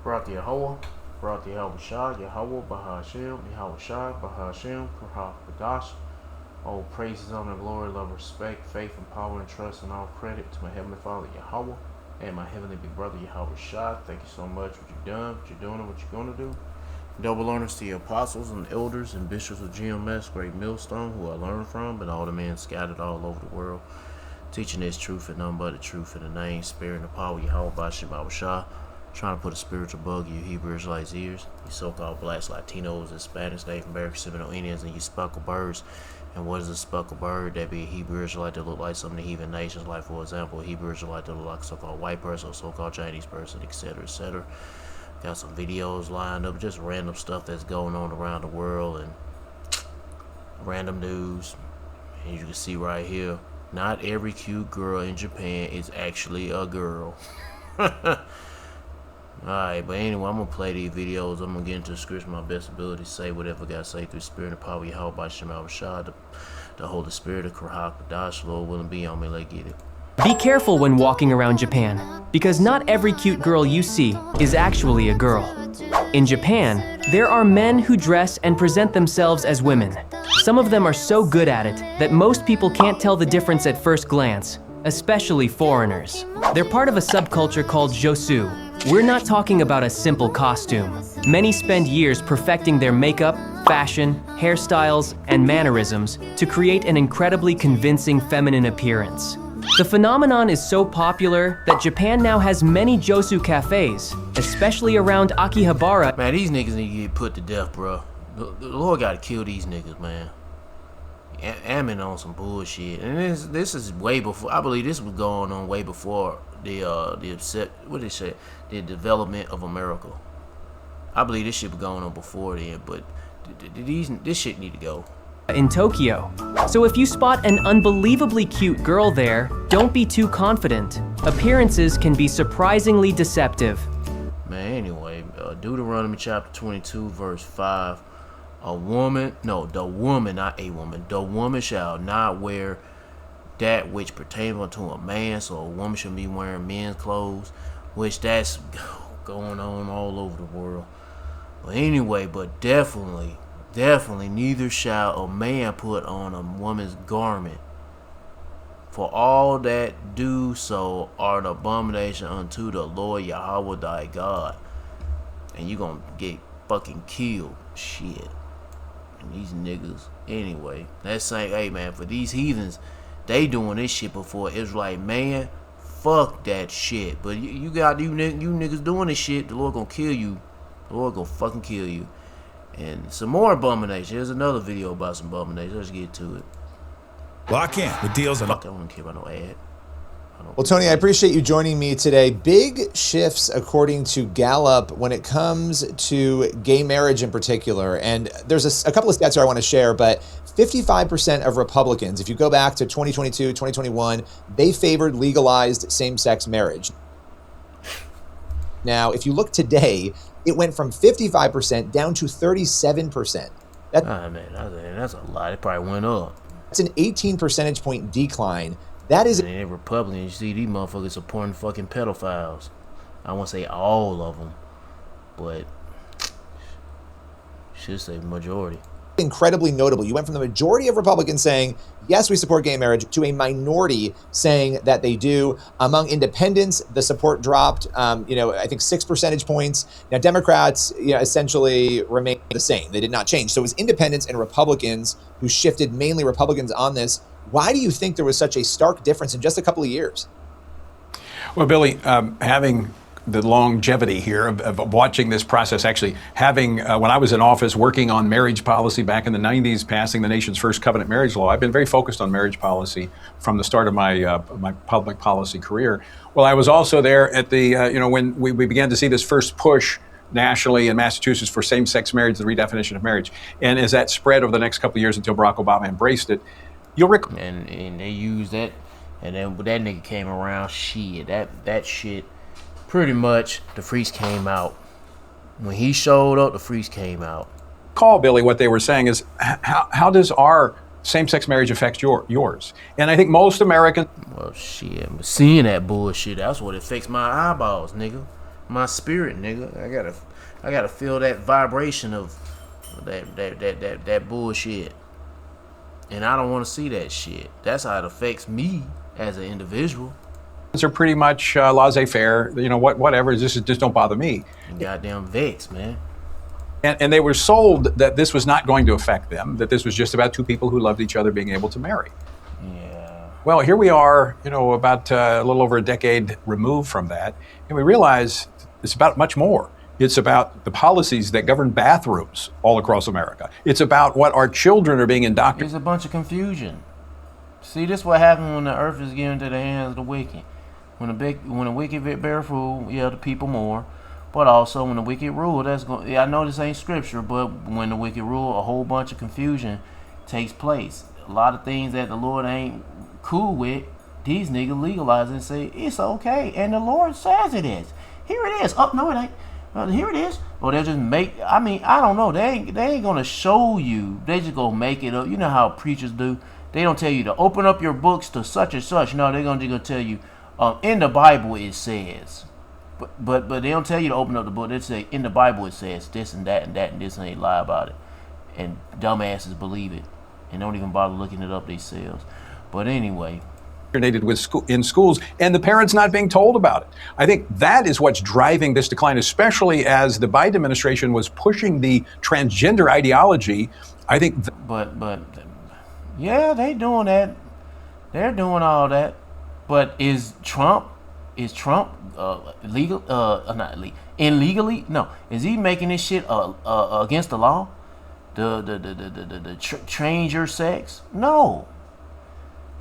Barak Yehovah, Barak Yahweh Shah, Yahweh Bahashem, Yahweh Shah, Bahashem, Kurah Badash. All praises, honor, glory, love, respect, faith, and power, and trust, and all credit to my Heavenly Father Yahweh and my Heavenly Big Brother Yahweh Shah. Thank you so much for what you've done, what you're doing, and what you're going to do. Double honors to your apostles and elders and bishops of GMS, Great Millstone, who I learned from, and all the men scattered all over the world, teaching this truth and none but the truth in the name, spirit, and the power of Yahweh Bashim Shah. Trying to put a spiritual bug in you Hebrew Israelites' ears, you so-called blacks, Latinos, Hispanics, Native Americans, Seminole Indians, and you speckled birds. And what is a speckled bird? That be a Hebrew Israelite that look like some of the heathen nations, like for example, a Hebrew Israelite that look like a so-called white person or so-called Chinese person, etc., etc. Got some videos lined up, just random stuff that's going on around the world and random news. And you can see right here, not every cute girl in Japan is actually a girl. Alright, but anyway, I'm going to play these videos. I'm going to get into the scripture, my best ability to say whatever I got to say through the spirit and power of Yahweh by Shema Shah, the Holy Spirit of Kurhak Padash, Lord willing, be on me, let's get it. Be careful when walking around Japan, because not every cute girl you see is actually a girl. In Japan, there are men who dress and present themselves as women. Some of them are so good at it that most people can't tell the difference at first glance, especially foreigners. They're part of a subculture called Josu. We're not talking about a simple costume. Many spend years perfecting their makeup, fashion, hairstyles, and mannerisms to create an incredibly convincing feminine appearance. The phenomenon is so popular that Japan now has many Josu cafes, especially around Akihabara. Man, these niggas need to get put to death, bro. The Lord gotta kill these niggas, man. Ammon on some bullshit, and this is way before. I believe this was going on way before the development of America. I believe this shit was going on before then, but this shit need to go. In Tokyo. So if you spot an unbelievably cute girl there, don't be too confident. Appearances can be surprisingly deceptive. Man, anyway, Deuteronomy chapter 22, verse 5. The woman, not a woman, the woman shall not wear that which pertains unto a man, so a woman should be wearing men's clothes, which that's going on all over the world. But anyway, but definitely, neither shall a man put on a woman's garment, for all that do so are an abomination unto the Lord Yahweh thy God. And you gonna get fucking killed, shit. And these niggas, anyway, that's saying, hey man, for these heathens, they doing this shit before Israelite man. Fuck that shit. But you got you niggas doing this shit, the Lord gonna kill you. The Lord gonna fucking kill you. And some more abomination. Here's another video about some abomination. Let's get to it. Lock in with deals on. Fuck, I don't care about no ad. Well, Tony, I appreciate you joining me today. Big shifts, according to Gallup, when it comes to gay marriage in particular. And there's a couple of stats here I want to share, but 55% of Republicans, if you go back to 2022, 2021, they favored legalized same-sex marriage. Now, if you look today, it went from 55% down to 37%. Man, that's a lot. It probably went up. That's an 18 percentage point decline. That is. And Republicans, you see these motherfuckers supporting fucking pedophiles. I won't say all of them, but should say majority. Incredibly notable. You went from the majority of Republicans saying, yes, we support gay marriage, to a minority saying that they do. Among independents, the support dropped, I think 6 percentage points. Now, Democrats, essentially remained the same. They did not change. So it was independents and Republicans who shifted, mainly Republicans on this. Why do you think there was such a stark difference in just a couple of years? Well, Billy, having the longevity here of watching this process, actually having, when I was in office working on marriage policy back in the 90s, passing the nation's first covenant marriage law, I've been very focused on marriage policy from the start of my my public policy career. Well, I was also there at the, when we began to see this first push nationally in Massachusetts for same-sex marriage, the redefinition of marriage. And as that spread over the next couple of years until Barack Obama embraced it, you'll recall. And they used that, and then when that nigga came around, shit, that shit, pretty much, the freaks came out. When he showed up, the freaks came out. Call, Billy, what they were saying is, how does our same-sex marriage affect yours? And I think most Americans... Well, shit, seeing that bullshit, that's what affects my eyeballs, nigga. my spirit, nigga. I gotta feel that vibration of that bullshit. And I don't want to see that shit. That's how it affects me as an individual. Are pretty much laissez-faire. You know, whatever. This is just don't bother me. And goddamn vex, man. And they were sold that this was not going to affect them. That this was just about two people who loved each other being able to marry. Yeah. Well, here we are, you know, about a little over a decade removed from that, and we realize it's about much more. It's about the policies that govern bathrooms all across America. It's about what our children are being indoctrinated. There's a bunch of confusion. See, this is what happens when the earth is given to the hands of the wicked. When the wicked bear rule, yeah, the people more. But also when the wicked rule, I know this ain't scripture, but when the wicked rule, a whole bunch of confusion takes place. A lot of things that the Lord ain't cool with, these niggas legalize and say it's okay, and the Lord says it is. Here it is. Oh no, it ain't. Here it is. Or they'll just make. I mean, I don't know. They ain't gonna show you. They just gonna make it up. You know how preachers do. They don't tell you to open up your books to such and such. No, they're just gonna tell you. In the Bible it says, but they don't tell you to open up the book. They say in the Bible it says this and that and that and this, and they lie about it, and dumbasses believe it and don't even bother looking it up themselves. But anyway, in schools, and the parents not being told about it. I think that is what's driving this decline, especially as the Biden administration was pushing the transgender ideology. I think, but yeah, they doing that. They're doing all that. But is Trump legal? Not legal. Illegally? No. Is he making this shit against the law? The change your sex? No.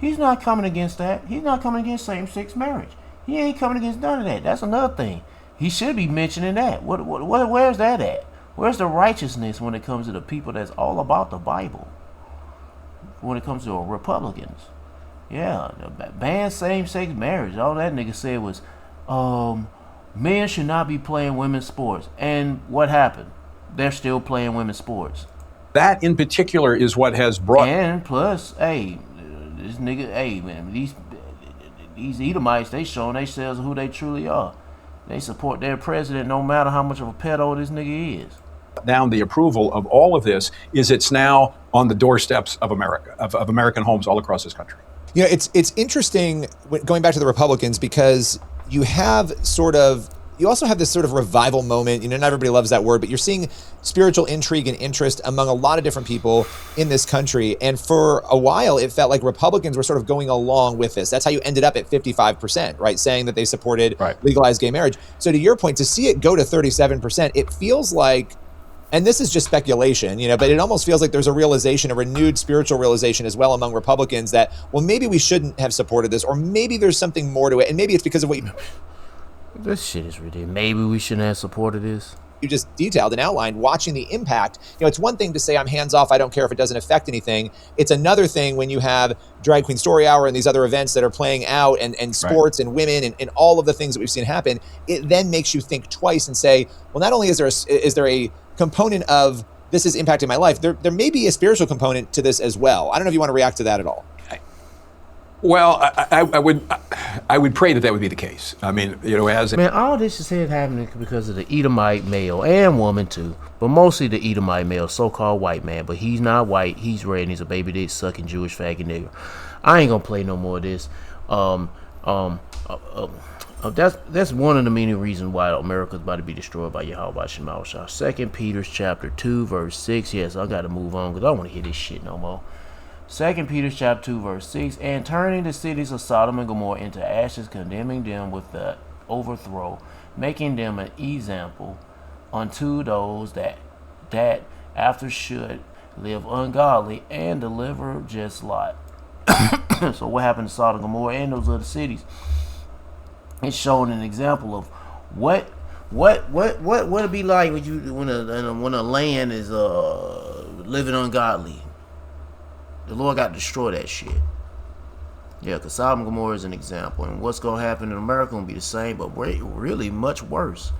He's not coming against that. He's not coming against same-sex marriage. He ain't coming against none of that. That's another thing. He should be mentioning that. Where's that at? Where's the righteousness when it comes to the people that's all about the Bible? When it comes to Republicans. Yeah, ban same-sex marriage. All that nigga said was, men should not be playing women's sports. And what happened? They're still playing women's sports. That in particular is what has brought. And plus, hey, this nigga, hey man, these Edomites, they showing themselves who they truly are. They support their president no matter how much of a pedo this nigga is. Down the approval of all of this is it's now on the doorsteps of America, of American homes all across this country. You know, it's interesting going back to the Republicans because you also have this sort of revival moment. You know, not everybody loves that word, but you're seeing spiritual intrigue and interest among a lot of different people in this country. And for a while, it felt like Republicans were sort of going along with this. That's how you ended up at 55%, right? Saying that they supported legalized gay marriage. So to your point, to see it go to 37%, it feels like, and this is just speculation, you know, but it almost feels like there's a renewed spiritual realization as well among Republicans that, well, maybe we shouldn't have supported this, or maybe there's something more to it, and maybe it's because of what this shit is ridiculous. Maybe we shouldn't have supported this. You just detailed and outlined, watching the impact. You know, it's one thing to say I'm hands off, I don't care if it doesn't affect anything. It's another thing when you have Drag Queen Story Hour and these other events that are playing out, and sports and women and all of the things that we've seen happen. It then makes you think twice and say, well, not only is there a component of this is impacting my life, there may be a spiritual component to this as well. I don't know if you want to react to that at all. Well, I would pray that would be the case. I mean, you know, all this is happening because of the Edomite male and woman too, but mostly the Edomite male, so-called white man. But he's not white. He's red. And he's a baby dick sucking Jewish faggot nigga. I ain't gonna play no more of this. That's one of the many reasons why America's about to be destroyed by Yahweh Shema Shah. 2 Peter chapter 2 verse 6. Yes, I gotta move on because I don't want to hear this shit no more. 2 Peter chapter 2 verse 6, and turning the cities of Sodom and Gomorrah into ashes, condemning them with the overthrow, making them an example unto those that after should live ungodly and deliver just Lot. So what happened to Sodom and Gomorrah and those other cities? It's showing an example of what it be like when a land is living ungodly. The Lord got to destroy that shit. Yeah, because Sodom and Gomorrah is an example. And what's going to happen in America going to be the same, but really much worse.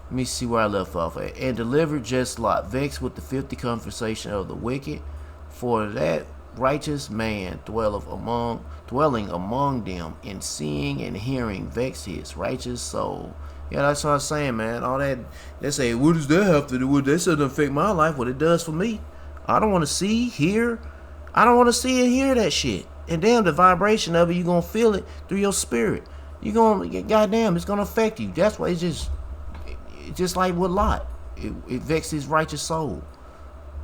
Let me see where I left off at. And deliver just Lot, vexed with the filthy conversation of the wicked, for that righteous man dwelling among them, in seeing and hearing, vex his righteous soul, Yeah, that's what I'm saying, man. All that, they say, what does that have to do with this? Doesn't affect my life. What it does for me. I don't want to see, hear. I don't want to see and hear that shit. And damn, the vibration of it, you going to feel it through your spirit. You going to, goddamn, it's going to affect you. That's why it's just like with Lot. It vexed his righteous soul.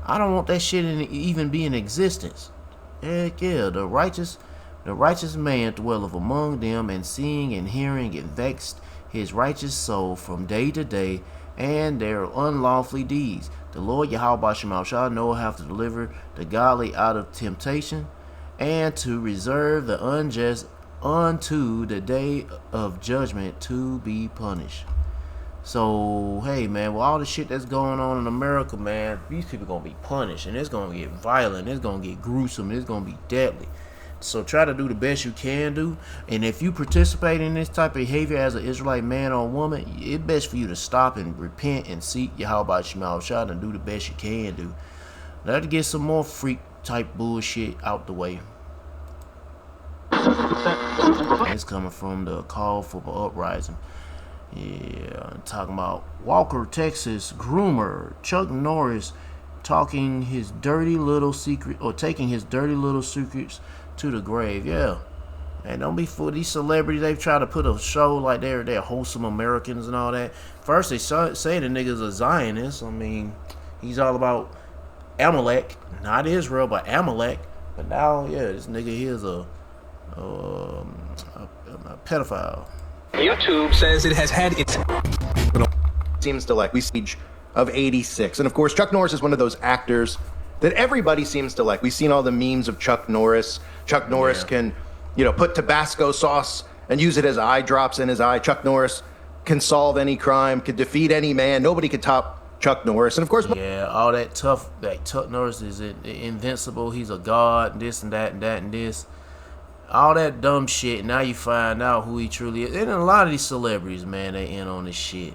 I don't want that shit even be in existence. Heck yeah, the righteous man dwelleth among them, and seeing and hearing it vexed his righteous soul from day to day, and their unlawful deeds. The Lord Yahweh Shema shall know how to deliver the godly out of temptation, and to reserve the unjust unto the day of judgment to be punished. So, hey, man, with all the shit that's going on in America, man, these people gonna be punished, and it's gonna get violent, it's gonna get gruesome, it's gonna be deadly. So try to do the best you can do, and if you participate in this type of behavior as an Israelite man or woman, it's best for you to stop and repent and seek Yahweh Shema Shah and do the best you can do. Let's get some more freak type bullshit out the way. It's coming from the Call for the Uprising. Yeah, I'm talking about Walker, Texas groomer Chuck Norris taking his dirty little secrets to the grave. Yeah, and don't be fooled. These celebrities, they try to put a show like they're wholesome Americans and all that. First they say the nigga's a Zionist. I mean, he's all about Amalek, not Israel, but Amalek. But now, yeah, this nigga here is a pedophile. YouTube says it has had its seems to like. We siege of 86, and of course Chuck Norris is one of those actors that everybody seems to like. We've seen all the memes of Chuck Norris. Chuck Norris can, put Tabasco sauce and use it as eye drops in his eye. Chuck Norris can solve any crime, can defeat any man. Nobody can top Chuck Norris, and of course, yeah, all that tough. Like Chuck Norris is invincible. He's a god. This and that and that and this. All that dumb shit. Now you find out who he truly is. And a lot of these celebrities, man, they in on this shit.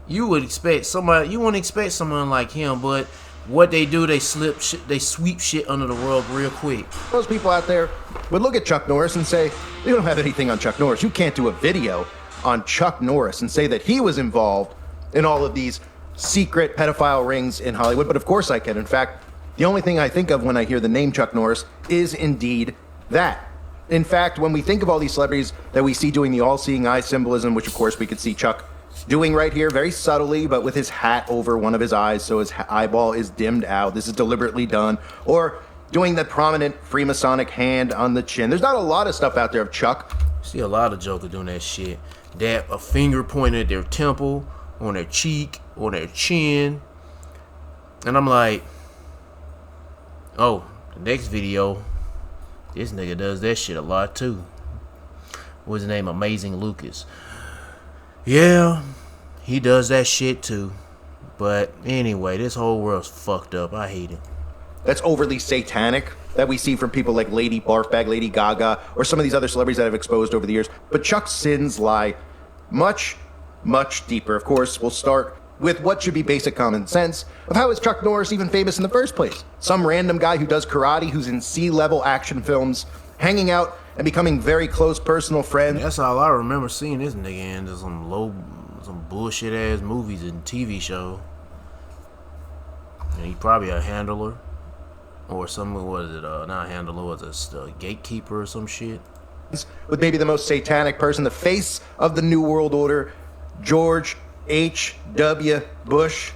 You wouldn't expect someone like him, but what they do, they sweep shit under the rug real quick. Those people out there would look at Chuck Norris and say, you don't have anything on Chuck Norris. You can't do a video on Chuck Norris and say that he was involved in all of these secret pedophile rings in Hollywood. But of course I can. In fact, the only thing I think of when I hear the name Chuck Norris is indeed that. In fact, when we think of all these celebrities that we see doing the all-seeing eye symbolism, which of course we could see Chuck doing right here very subtly, but with his hat over one of his eyes so his eyeball is dimmed out. This is deliberately done. Or doing the prominent Freemasonic hand on the chin. There's not a lot of stuff out there of Chuck. See a lot of jokers doing that shit. That a finger pointed at their temple, on their cheek, on their chin. And I'm like, oh, the next video, this nigga does that shit a lot too. What's his name? Amazing Lucas. Yeah, he does that shit too. But anyway, this whole world's fucked up. I hate it. That's overly satanic that we see from people like Lady Barfbag, Lady Gaga, or some of these other celebrities that I've exposed over the years. But Chuck's sins lie much, much deeper. Of course, we'll start with what should be basic common sense of how is Chuck Norris even famous in the first place? Some random guy who does karate, who's in C-level action films, hanging out and becoming very close personal friends. That's all I remember seeing this nigga in, some bullshit ass movies and TV show. And he probably a handler or something. Was it not a handler? Was it a gatekeeper or some shit? With maybe the most satanic person, the face of the New World Order, George H.W. Bush,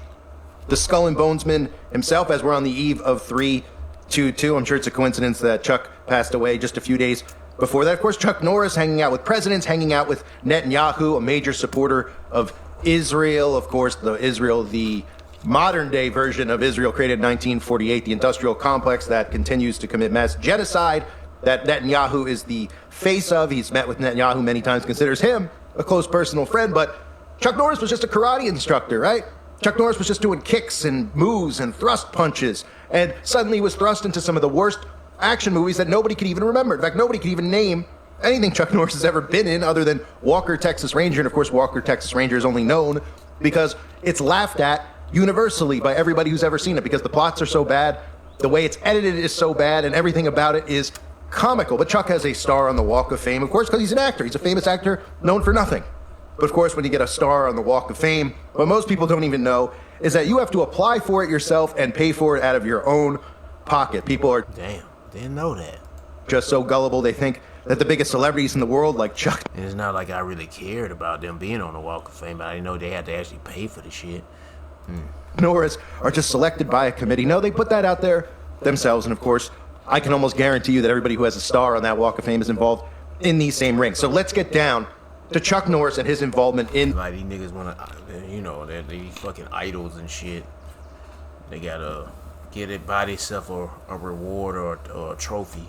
the Skull and Bonesman himself, as we're on the eve of 3/22. I'm sure it's a coincidence that Chuck passed away just a few days before that. Of course, Chuck Norris hanging out with presidents, hanging out with Netanyahu, a major supporter of Israel. Of course, the modern day version of Israel created in 1948, the industrial complex that continues to commit mass genocide that Netanyahu is the face of. He's met with Netanyahu many times, considers him a close personal friend, but Chuck Norris was just a karate instructor, right? Chuck Norris was just doing kicks and moves and thrust punches, and suddenly was thrust into some of the worst action movies that nobody could even remember. In fact, nobody could even name anything Chuck Norris has ever been in other than Walker, Texas Ranger. And of course, Walker, Texas Ranger is only known because it's laughed at universally by everybody who's ever seen it, because the plots are so bad, the way it's edited is so bad, and everything about it is comical. But Chuck has a star on the Walk of Fame, of course, because he's an actor. He's a famous actor known for nothing. But of course, when you get a star on the Walk of Fame, what most people don't even know is that you have to apply for it yourself and pay for it out of your own pocket. People are Damn, didn't know that. just so gullible, they think that the biggest celebrities in the world, like Chuck And it's not like I really cared about them being on the Walk of Fame, but I didn't know they had to actually pay for the shit. Norris, are just selected by a committee. No, they put that out there themselves. And of course, I can almost guarantee you that everybody who has a star on that Walk of Fame is involved in these same rings. So let's get down to Chuck Norris and his involvement in Like, these niggas wanna, you know, they're these fucking idols and shit. They gotta get it by themselves or a reward or a trophy.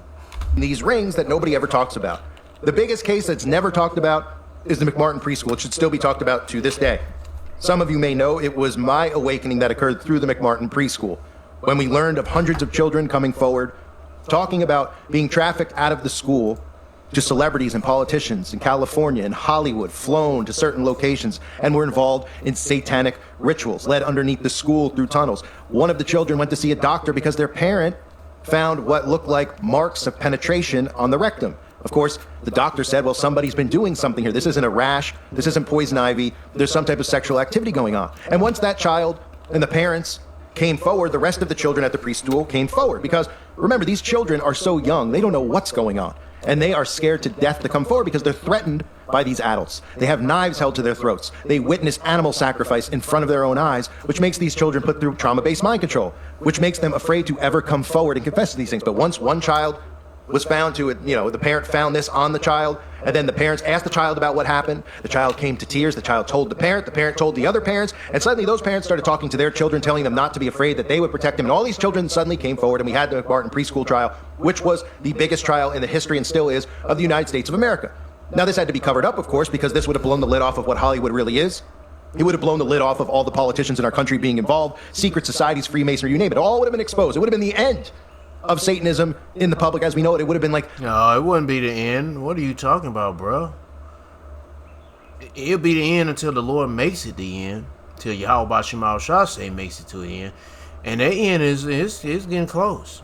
these rings that nobody ever talks about. The biggest case that's never talked about is the McMartin Preschool. It should still be talked about to this day. Some of you may know it was my awakening that occurred through the McMartin Preschool, when we learned of hundreds of children coming forward, talking about being trafficked out of the school to celebrities and politicians in California and Hollywood, flown to certain locations, and were involved in satanic rituals, led underneath the school through tunnels. One of the children went to see a doctor because their parent found what looked like marks of penetration on the rectum. Of course, the doctor said, well, somebody's been doing something here. This isn't a rash. This isn't poison ivy. There's some type of sexual activity going on. And once that child and the parents came forward, the rest of the children at the preschool came forward. Because remember, these children are so young, they don't know what's going on. And they are scared to death to come forward because they're threatened by these adults. They have knives held to their throats. They witness animal sacrifice in front of their own eyes, which makes these children put through trauma-based mind control, which makes them afraid to ever come forward and confess to these things. But once one child was found to, the parent found this on the child, and then the parents asked the child about what happened. The child came to tears. The child told the parent told the other parents, and suddenly those parents started talking to their children, telling them not to be afraid, that they would protect them. And all these children suddenly came forward, and we had the McMartin Preschool trial, which was the biggest trial in the history, and still is, of the United States of America. Now, this had to be covered up, of course, because this would have blown the lid off of what Hollywood really is. It would have blown the lid off of all the politicians in our country being involved, secret societies, Freemasonry, you name it. It all would have been exposed. It would have been the end of Satanism in the public as we know it. It would have been like, No, it wouldn't be the end. What are you talking about, bro? It'll be the end until the Lord makes it the end. Till Yahweh Shema Shah say makes it to the end. And that end is getting close.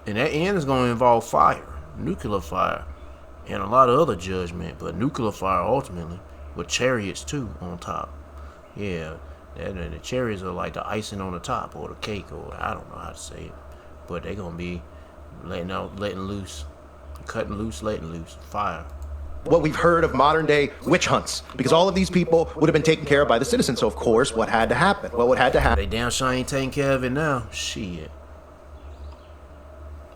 And that end is going to involve fire, nuclear fire, and a lot of other judgment. But nuclear fire ultimately, with chariots too on top. Yeah, the chariots are like the icing on the top, or the cake, or I don't know how to say it. But they're going to be letting loose, cutting loose, letting loose, fire. what we've heard of modern day witch hunts, because all of these people would have been taken care of by the citizens. So of course, what had to happen? Well, what had to happen? They damn sure ain't taking care of it now. Shit.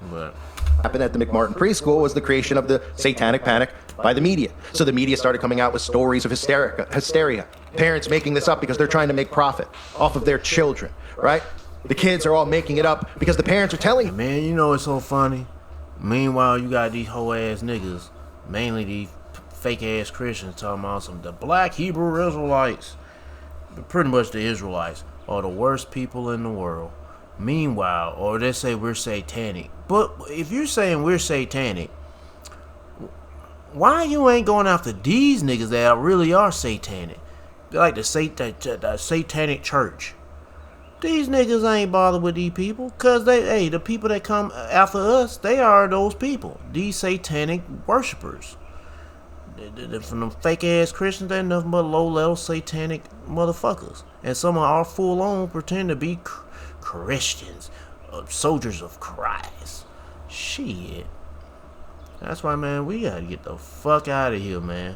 But Happened at the McMartin Preschool was the creation of the satanic panic by the media. So the media started coming out with stories of hysteria. Parents making this up because they're trying to make profit off of their children, right? The kids are all making it up because the parents are telling them. man, you know it's so funny. Meanwhile, you got these hoe ass niggas, mainly these fake ass Christians, talking about the black Hebrew Israelites. Pretty much the Israelites are the worst people in the world. Meanwhile, or they say we're satanic. But if you're saying we're satanic, why you ain't going after these niggas that really are satanic? They're like the satanic church. These niggas ain't bothered with these people, cause the people that come after us, they are those people. These satanic worshipers. From them fake ass Christians, they're nothing but low level satanic motherfuckers. And some are full on pretend to be Christians, soldiers of Christ. Shit. That's why, man, we gotta get the fuck out of here, man.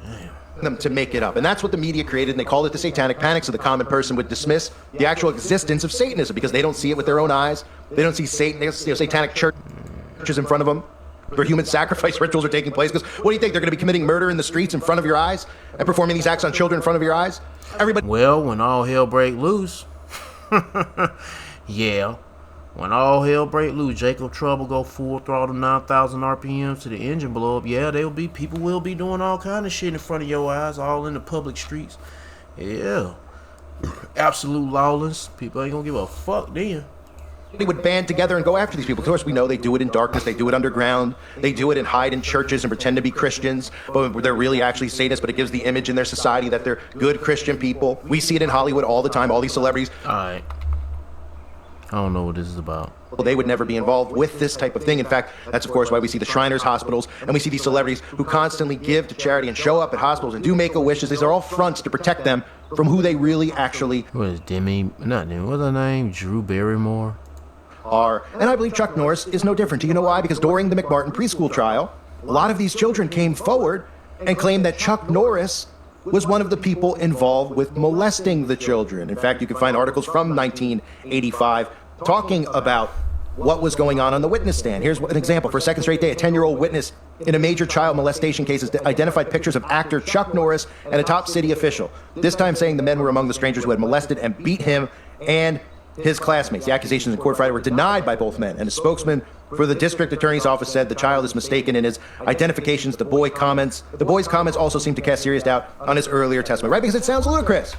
Damn. Them to make it up. And that's what the media created, and they called it the satanic panic, so the common person would dismiss the actual existence of Satanism because they don't see it with their own eyes. They don't see Satan. They don't see satanic churches in front of them where human sacrifice rituals are taking place. Because what do you think? They're going to be committing murder in the streets in front of your eyes and performing these acts on children in front of your eyes? Everybody. Well, when all hell break loose, yeah. When all hell break loose, Jacob Trouble go full throttle 9,000 RPMs to the engine blow up. Yeah, people will be doing all kind of shit in front of your eyes, all in the public streets. Yeah. Absolute lawless. People ain't gonna give a fuck then. They would band together and go after these people. Of course, we know they do it in darkness. They do it underground. They do it and hide in churches and pretend to be Christians, but they're really actually Satanists, but it gives the image in their society that they're good Christian people. We see it in Hollywood all the time, all these celebrities. Alright. I don't know what this is about. Well, they would never be involved with this type of thing. In fact, that's of course why we see the Shriners hospitals and we see these celebrities who constantly give to charity and show up at hospitals and do Make-A-Wishes. These are all fronts to protect them from who they really actually What is not Demi, what's her name? Drew Barrymore? are. And I believe Chuck Norris is no different. Do you know why? Because during the McMartin preschool trial, a lot of these children came forward and claimed that Chuck Norris was one of the people involved with molesting the children. In fact, you can find articles from 1985 talking about what was going on the witness stand. Here's an example. For a second straight day, a 10-year-old witness in a major child molestation case has identified pictures of actor Chuck Norris and a top city official, this time saying the men were among the strangers who had molested and beat him and his classmates. The accusations in court Friday were denied by both men, and a spokesman for the district attorney's office said the child is mistaken in his identifications. The boy's comments also seem to cast serious doubt on his earlier testimony, right? Because it sounds ludicrous.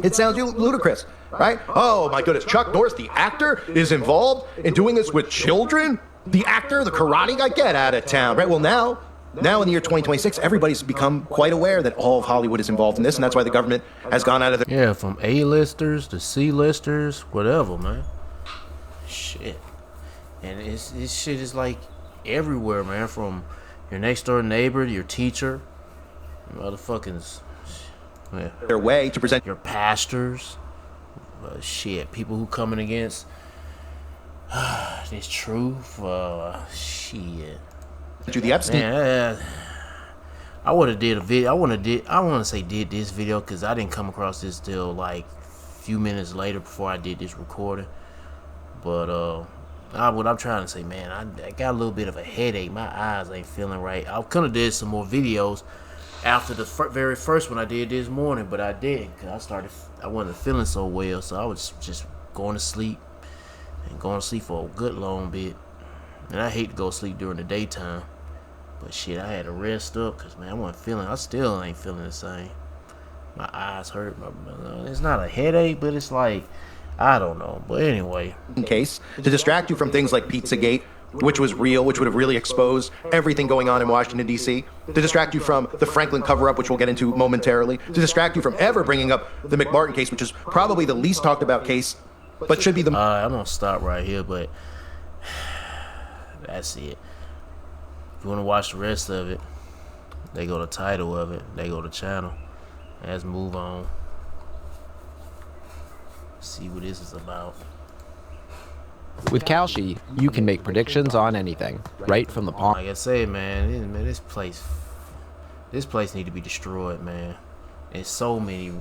It sounds ludicrous, right? Oh my goodness, Chuck Norris, the actor, is involved in doing this with children? The actor, the karate guy, get out of town, right? Well, now in the year 2026, everybody's become quite aware that all of Hollywood is involved in this, and that's why the government has gone out of their... Yeah, from A-listers to C-listers, whatever, man. Shit. And this shit is like everywhere, man. From your next door neighbor to your teacher, motherfuckers, yeah. their way to present Your pastors, shit. People who coming against this truth, shit. you the Epstein. Man, I would have did a video. I want to say did this video because I didn't come across this till like a few minutes later before I did this recording. But what I'm trying to say, man, I got a little bit of a headache. My eyes ain't feeling right. I could have did some more videos after the very first one I did this morning, but I didn't because I wasn't feeling so well, so I was just going to sleep for a good long bit. And I hate to go to sleep during the daytime, but shit, I had to rest up because, man, I still ain't feeling the same. My eyes hurt. It's not a headache, but it's like, I don't know. But anyway. Case to distract you from things like Pizzagate, which was real, which would have really exposed everything going on in Washington, D.C., to distract you from the Franklin cover-up, which we'll get into momentarily, to distract you from ever bringing up the McMartin case, which is probably the least talked about case, but should be the... I'm going to stop right here, but that's it. If you want to watch the rest of it, they go to the title of it, they go to the channel. Let's move on. See what this is about. With Kalshi, you can make predictions on anything, right from the palm. Like I said, man, this place need to be destroyed, man. In so many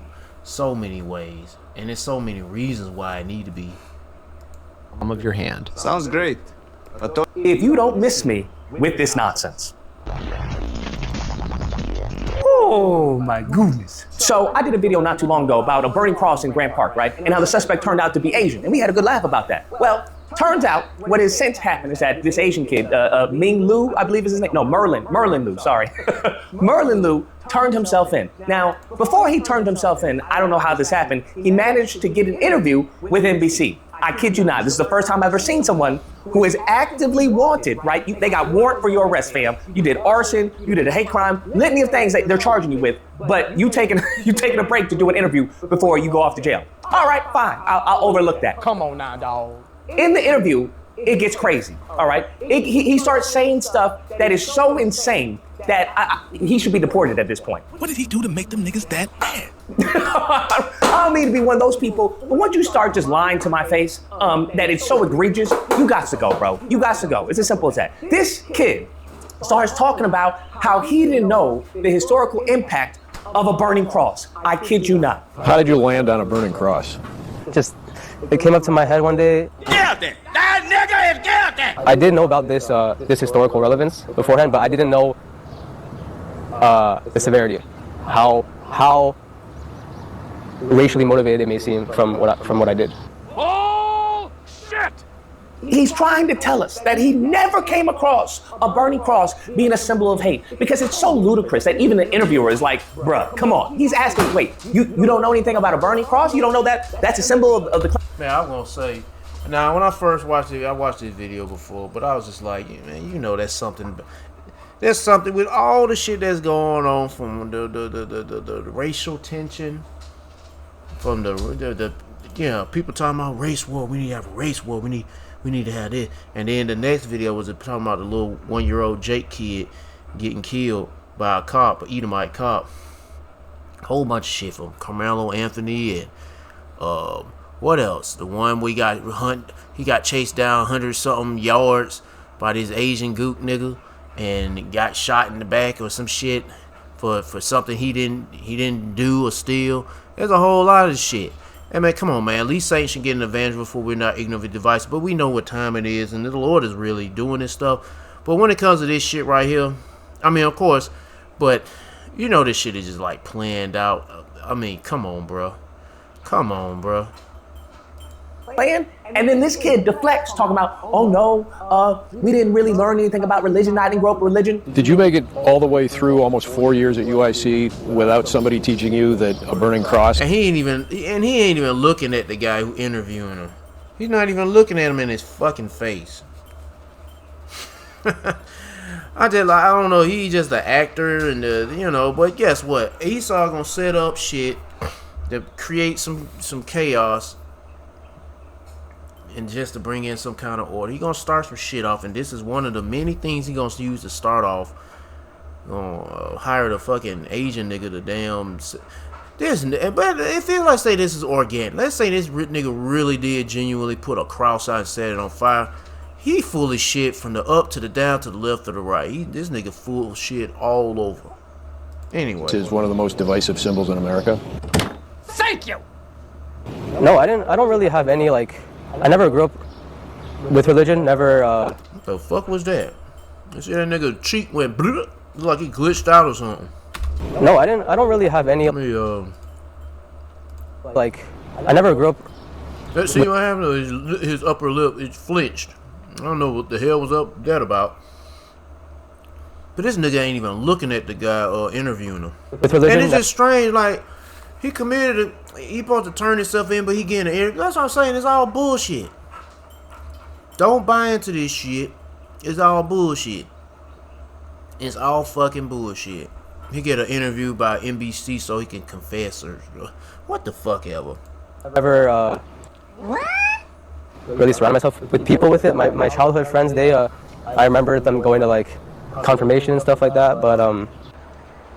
ways, and there's so many reasons why it need to be. Palm of your hand. Sounds great. If you don't miss me with this nonsense. Oh my goodness. So I did a video not too long ago about a burning cross in Grant Park, right? And how the suspect turned out to be Asian. And we had a good laugh about that. Well, turns out what has since happened is that this Asian kid, Ming Lu, I believe is his name. No, Merlin Lu, sorry. Merlin Lu turned himself in. Now, before he turned himself in, I don't know how this happened, he managed to get an interview with NBC. I kid you not, this is the first time I've ever seen someone who is actively wanted, right? They got warrant for your arrest, fam. You did arson, you did a hate crime, litany of things that they're charging you with, but you taking a break to do an interview before you go off to jail. All right, fine, I'll overlook that. Come on now, dog. In the interview, it gets crazy, all right? He starts saying stuff that is so insane that he should be deported at this point. What did he do to make them niggas that mad? I don't mean to be one of those people, but once you start just lying to my face, that it's so egregious, you got to go, bro. You got to go. It's as simple as that. This kid starts talking about how he didn't know the historical impact of a burning cross. I kid you not. How did you land on a burning cross? Just, it came up to my head one day. Guilty! That nigga is guilty! I did know about this historical relevance beforehand, but I didn't know the severity, how racially motivated it may seem from what I did. Oh, shit! He's trying to tell us that he never came across a burning cross being a symbol of hate because it's so ludicrous that even the interviewer is like, bruh, come on. He's asking, wait, you don't know anything about a burning cross? You don't know that's a symbol of the... Man, I'm gonna say, now when I first watched it, I watched this video before, but I was just like, man, you know that's something. There's something with all the shit that's going on, from the racial tension, from the people talking about race war. We need to have a race war. We need to have this. And then the next video was talking about the little 1-year-old Jake kid getting killed by a cop, an Edomite cop. Whole bunch of shit from Carmelo Anthony and what else? The one we got he got chased down 100-something yards by this Asian gook nigga and got shot in the back or some shit for something he didn't do or steal. There's a whole lot of shit. Hey man, come on man. At least Saints should get an advantage before we're not ignorant of the device. But we know what time it is, and the Lord is really doing this stuff. But when it comes to this shit right here, I mean, of course, but you know this shit is just like planned out. I mean, come on, bro. Come on, bro. And then this kid deflects, talking about, oh no, we didn't really learn anything about religion. I didn't grow up with religion. Did you make it all the way through almost 4 years at UIC without somebody teaching you that a burning cross? And he ain't even looking at the guy who interviewing him. He's not even looking at him in his fucking face. I don't know. He's just an actor, and But guess what? Esau gonna set up shit to create some chaos, and just to bring in some kind of order. He gonna start some shit off, and this is one of the many things he gonna use to start off. Gonna hire the fucking Asian nigga to damn. But it feels like say this is organic. Let's say this nigga really did genuinely put a cross out and set it on fire. He full of shit from the up to the down to the left to the right. This nigga full of shit all over. Anyway, It is one of the most divisive symbols in America. Thank you. No, I don't really have any, like, I never grew up with religion, never, What the fuck was that? You see that nigga cheek went bleh, like he glitched out or something. no, I don't really have any, Let me, like, I never grew up. let's see what happened. His upper lip, it flinched. I don't know what the hell was up that about. But this nigga ain't even looking at the guy interviewing him. With religion, And it's just strange, like, he supposed to turn himself in, but he getting an interview. That's what I'm saying, it's all bullshit. Don't buy into this shit. It's all bullshit. It's all fucking bullshit. He get an interview by NBC so he can confess or what the fuck ever. Never, really surround myself with people with it. My childhood friends, I remember them going to, like, confirmation and stuff like that, but,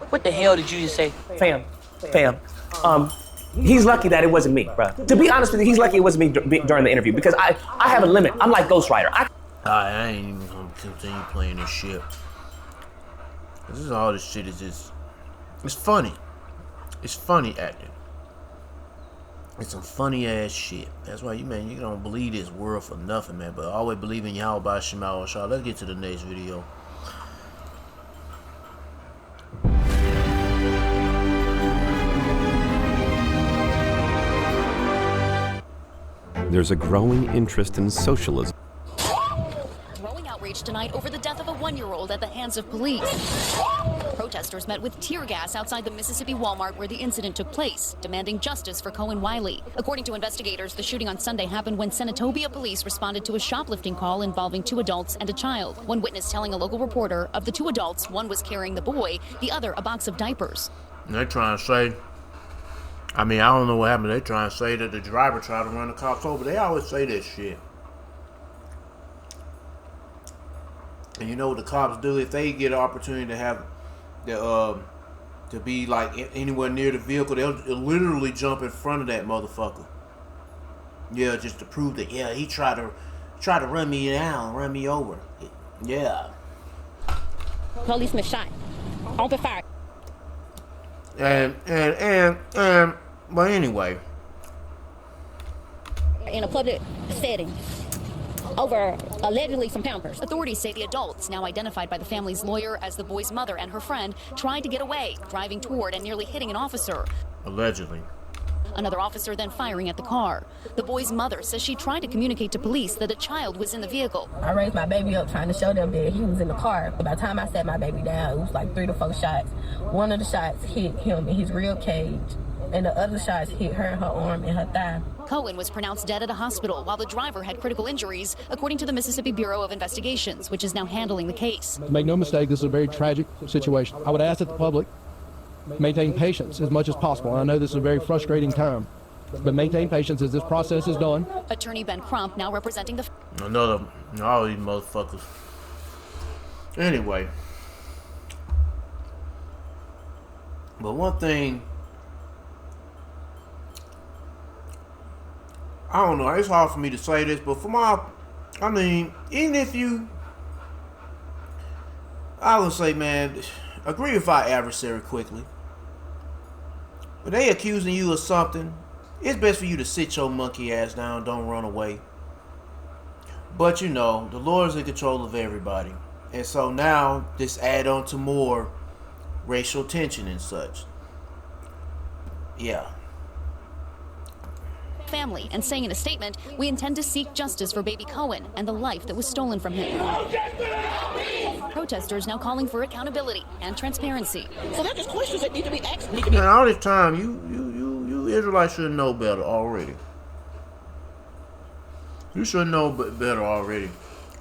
What the hell did you just say? Fam, he's lucky that it wasn't me, bro. To be honest with you, he's lucky it wasn't me during the interview, because I have a limit. I'm like Ghost Rider. I ain't even gonna continue playing this shit. All this shit is just, it's funny. It's funny acting. It's some funny ass shit. That's why you don't believe this world for nothing, man. But always believe in Yahweh Shema Shah. Let's get to the next video. There's a growing interest in socialism. Growing outrage tonight over the death of a 1-year-old at the hands of police. Protesters met with tear gas outside the Mississippi Walmart where the incident took place, demanding justice for Cohen Wiley. According to investigators, the shooting on Sunday happened when Senatobia police responded to a shoplifting call involving 2 adults and a child. One witness telling a local reporter of the 2 adults, one was carrying the boy, the other a box of diapers. They're trying to say, I don't know what happened. They're trying to say that the driver tried to run the cops over. They always say that shit. And you know what the cops do? If they get an opportunity to have to be like anywhere near the vehicle, they'll literally jump in front of that motherfucker. Yeah, just to prove that he tried to run me down, run me over. Yeah. Policeman shot. Open fire. And but anyway. In a public setting. Over allegedly some Pampers. Authorities say the adults, now identified by the family's lawyer as the boy's mother and her friend, tried to get away, driving toward and nearly hitting an officer. Allegedly. Another officer then firing at the car. The boy's mother says she tried to communicate to police that a child was in the vehicle. I raised my baby up trying to show them that he was in the car. By the time I set my baby down, it was like 3 to 4 shots. One of the shots hit him in his rib cage, and the other shots hit her in her arm and her thigh. Cohen was pronounced dead at a hospital while the driver had critical injuries, according to the Mississippi Bureau of Investigations, which is now handling the case. Make no mistake, this is a very tragic situation. I would ask that the public maintain patience as much as possible. And I know this is a very frustrating time. but maintain patience as this process is done. Attorney Ben Crump, now representing the... All these motherfuckers. Anyway. But one thing, I don't know, it's hard for me to say this, but even if you, I would say, man, agree with our adversary quickly. When they accusing you of something, it's best for you to sit your monkey ass down, don't run away. But the Lord is in control of everybody. And so now, this add on to more racial tension and such. Yeah. family and saying in a statement, "We intend to seek justice for baby Cohen and the life that was stolen from him." Protesters now calling for accountability and transparency. So they're just questions that need to be asked. Man, all this time, you Israelites should know better already. You should know better already.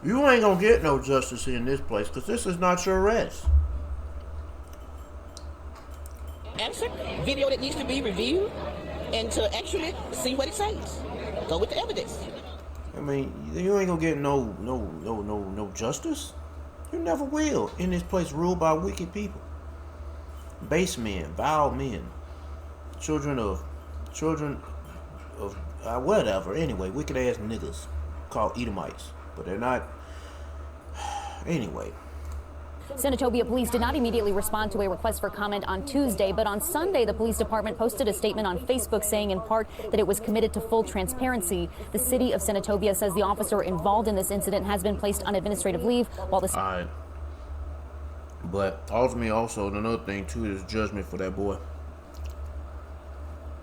You ain't gonna get no justice in this place because this is not your rest. Answer video that needs to be reviewed and to actually see what it says. Go with the evidence. I mean, you ain't gonna get no justice. You never will in this place ruled by wicked people, base men, vile men, children of whatever. Anyway, wicked ass niggas called Edomites, but they're not. Anyway. Senatobia police did not immediately respond to a request for comment on Tuesday, but on Sunday, the police department posted a statement on Facebook saying in part that it was committed to full transparency. The city of Senatobia says the officer involved in this incident has been placed on administrative leave while the... All right. But ultimately also, another thing too is judgment for that boy.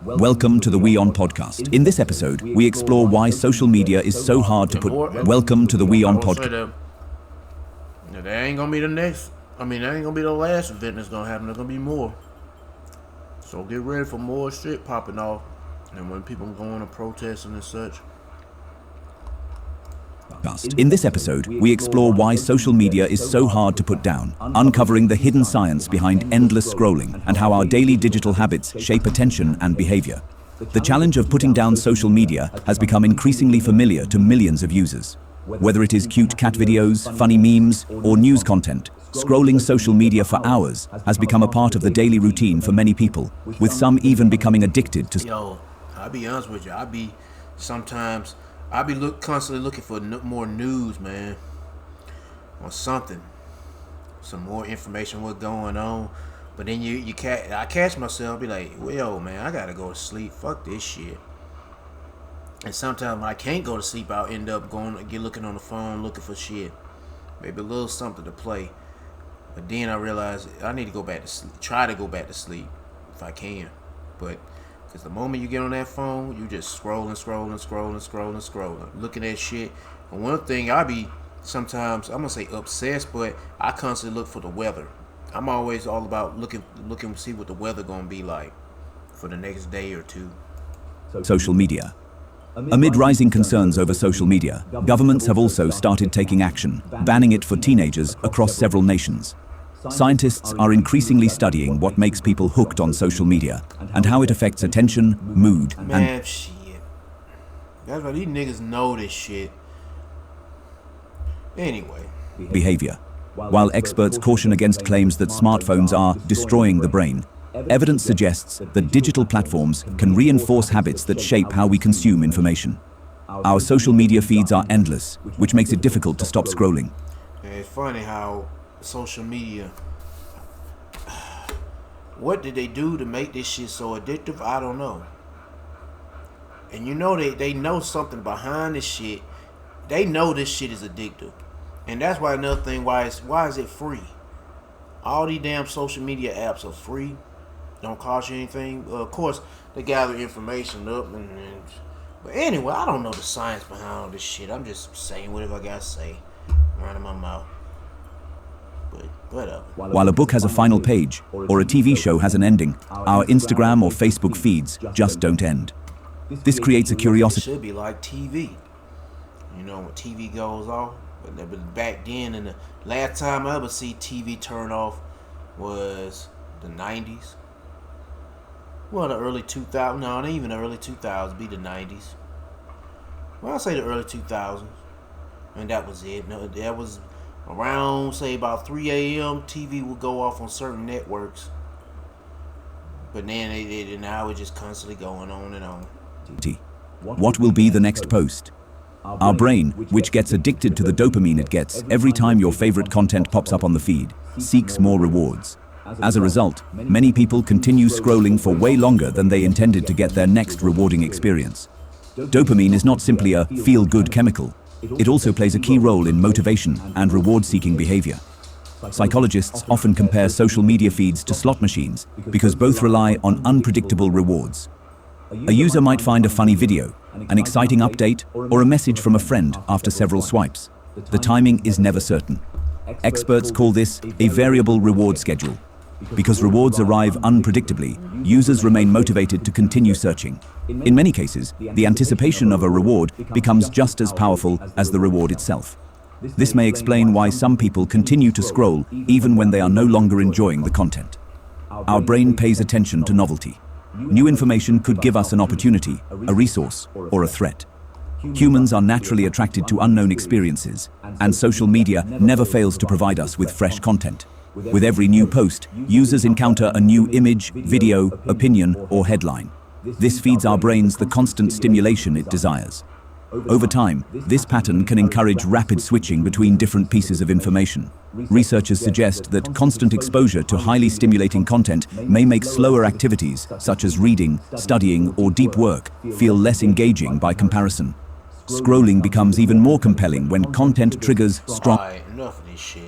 Welcome to the We On podcast. In this episode, we explore why social media is so hard to put. Welcome to the We On podcast. That ain't gonna be the next. That ain't gonna be the last event that's gonna happen. There's gonna be more. So get ready for more shit popping off. And when people go on to protesting and such. In this episode, we explore why social media is so hard to put down, uncovering the hidden science behind endless scrolling and how our daily digital habits shape attention and behavior. The challenge of putting down social media has become increasingly familiar to millions of users. Whether it is cute cat videos, funny memes, or news content, scrolling social media for hours has become a part of the daily routine for many people, with some even becoming addicted to... Yo, I'll be honest with you. I be constantly looking for more news, man, or something, some more information what's going on. But then I catch myself, be like, well, yo, man, I gotta go to sleep. Fuck this shit. And sometimes when I can't go to sleep, I'll end up looking on the phone, looking for shit, maybe a little something to play. But then I realize I need to go back to sleep. Try to go back to sleep if I can, but. Because the moment you get on that phone, you just scrolling, looking at shit. And one thing I be sometimes, I'm going to say obsessed, but I constantly look for the weather. I'm always all about looking to see what the weather going to be like for the next day or two. Social media. Amid rising concerns over social media, governments have also started taking action, banning it for teenagers across several nations. Scientists are increasingly studying what makes people hooked on social media and how it affects attention, mood, and shit. That's why these niggas know this shit. Anyway. Behavior. While experts caution against claims that smartphones are destroying the brain, evidence suggests that digital platforms can reinforce habits that shape how we consume information. Our social media feeds are endless, which makes it difficult to stop scrolling. And it's funny how social media, what did they do to make this shit so addictive? I don't know. And they know something behind this shit. They know this shit is addictive. And that's why another thing, why is it free? All these damn social media apps are free. Don't cost you anything. Of course, they gather information up but anyway, I don't know the science behind all this shit. I'm just saying whatever I gotta say. Right in my mouth. While a book has a final page, or a TV show has an ending, our Instagram or Facebook feeds just don't end. This creates a curiosity. It should be like TV. When TV goes off. But back then, and the last time I ever see TV turn off was the 90s. well, the early 2000s, no, not even the early 2000s, be the 90s. Well, I'll say the early 2000s. And that was it. No, that was around, say, about 3 a.m. TV would go off on certain networks. But then now it's just constantly going on and on. What will be the next post? Our brain, which gets addicted to the dopamine it gets every time your favorite content pops up on the feed, seeks more rewards. As a result, many people continue scrolling for way longer than they intended to get their next rewarding experience. Dopamine is not simply a feel-good chemical. It also plays a key role in motivation and reward-seeking behavior. Psychologists often compare social media feeds to slot machines because both rely on unpredictable rewards. A user might find a funny video, an exciting update, or a message from a friend after several swipes. The timing is never certain. Experts call this a variable reward schedule. Because rewards arrive unpredictably, users remain motivated to continue searching. In many cases, the anticipation of a reward becomes just as powerful as the reward itself. This may explain why some people continue to scroll even when they are no longer enjoying the content. Our brain pays attention to novelty. New information could give us an opportunity, a resource, or a threat. Humans are naturally attracted to unknown experiences, and social media never fails to provide us with fresh content. With every new post, users encounter a new image, video, opinion, or headline. This feeds our brains the constant stimulation it desires. Over time, this pattern can encourage rapid switching between different pieces of information. Researchers suggest that constant exposure to highly stimulating content may make slower activities, such as reading, studying, or deep work, feel less engaging by comparison. Scrolling becomes even more compelling when content triggers strong... Alright, enough of this shit.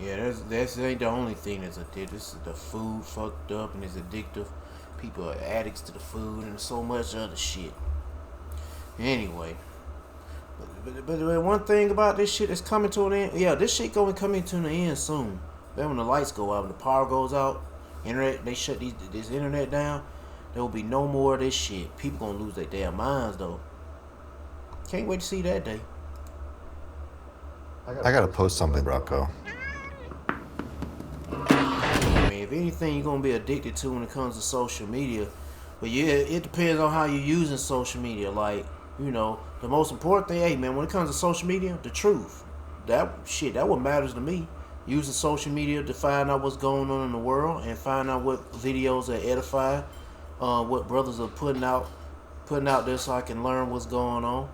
Yeah, that's ain't the only thing that's addictive. This is the food fucked up and it's addictive. People are addicts to the food and so much other shit. Anyway, but one thing about this shit that's coming to an end. Yeah, this shit gonna come to an end soon. Then when the lights go out and the power goes out, internet, they shut this internet down. There will be no more of this shit. People gonna lose their damn minds though. Can't wait to see that day. I gotta post something, Rocco. If anything, you're gonna be addicted to when it comes to social media. But yeah, it depends on how you're using social media. Like, you know, the most important thing, hey man, when it comes to social media, the truth. That what matters to me. Using social media to find out what's going on in the world and find out what videos are edifying, what brothers are putting out there so I can learn what's going on.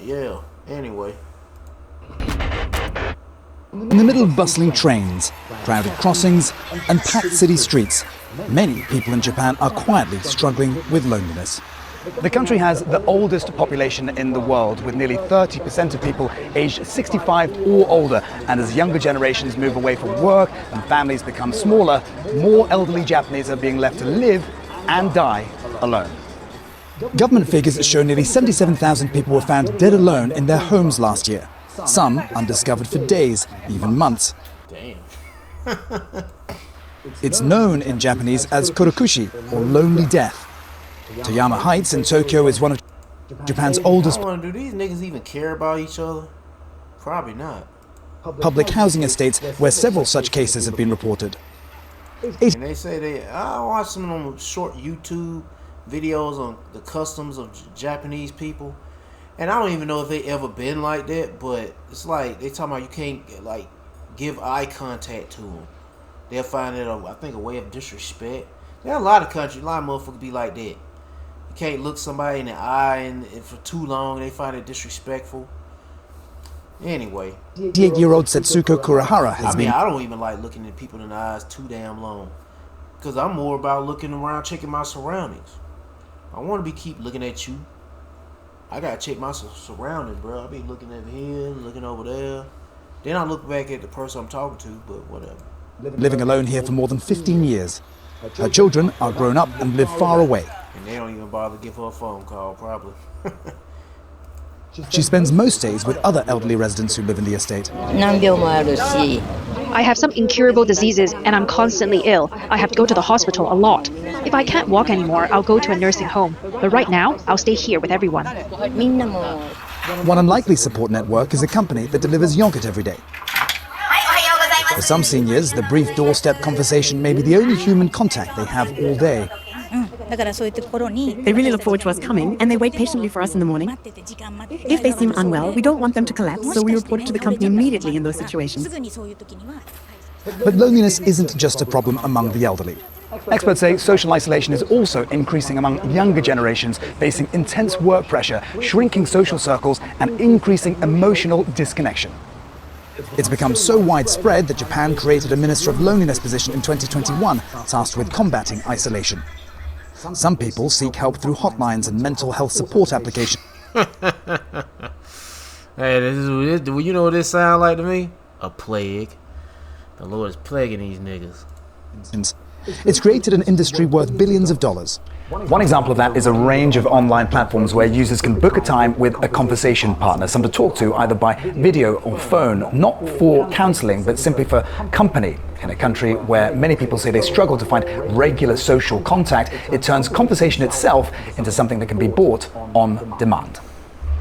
Yeah. Anyway. In the middle of bustling trains, crowded crossings, and packed city streets, many people in Japan are quietly struggling with loneliness. The country has the oldest population in the world, with nearly 30% of people aged 65 or older. And as younger generations move away from work and families become smaller, more elderly Japanese are being left to live and die alone. Government figures show nearly 77,000 people were found dead alone in their homes last year. Some undiscovered for days, even months. Damn. It's known in Japanese as kurokushi, or lonely death. Toyama Heights in Tokyo is one of Japan's oldest Do these niggas even care about each other? Probably not. public housing estates where several such cases have been reported. And they say I watched some of them short YouTube videos on the customs of Japanese people. And I don't even know if they ever been like that, but it's like they talking about you can't like give eye contact to them. They'll find it I think a way of disrespect. There are a lot of countries, a lot of motherfuckers be like that. You can't look somebody in the eye and for too long. They find it disrespectful. Anyway, 28-year-old Setsuko Kurahara has been... I don't even like looking at people in the eyes too damn long, because I'm more about looking around, checking my surroundings. I want to keep looking at you. I gotta check my surroundings, bro. I be looking over here, looking over there. Then I look back at the person I'm talking to, but whatever. living alone here for more than 15 years. Her children are grown up and live far away. And they don't even bother to give her a phone call, probably. She spends most days with other elderly residents who live in the estate. I have some incurable diseases and I'm constantly ill. I have to go to the hospital a lot. If I can't walk anymore, I'll go to a nursing home. But right now, I'll stay here with everyone. One unlikely support network is a company that delivers yogurt every day. For some seniors, the brief doorstep conversation may be the only human contact they have all day. They really look forward to us coming, and they wait patiently for us in the morning. If they seem unwell, we don't want them to collapse, so we report it to the company immediately in those situations. But loneliness isn't just a problem among the elderly. Experts say social isolation is also increasing among younger generations, facing intense work pressure, shrinking social circles, and increasing emotional disconnection. It's become so widespread that Japan created a Minister of Loneliness position in 2021 tasked with combating isolation. Some people seek help through hotlines and mental health support applications. Hey, you know what this sound like to me? A plague. The Lord is plaguing these niggas. It's created an industry worth billions of dollars. One example of that is a range of online platforms where users can book a time with a conversation partner, someone to talk to either by video or phone, not for counseling, but simply for company. In a country where many people say they struggle to find regular social contact, it turns conversation itself into something that can be bought on demand.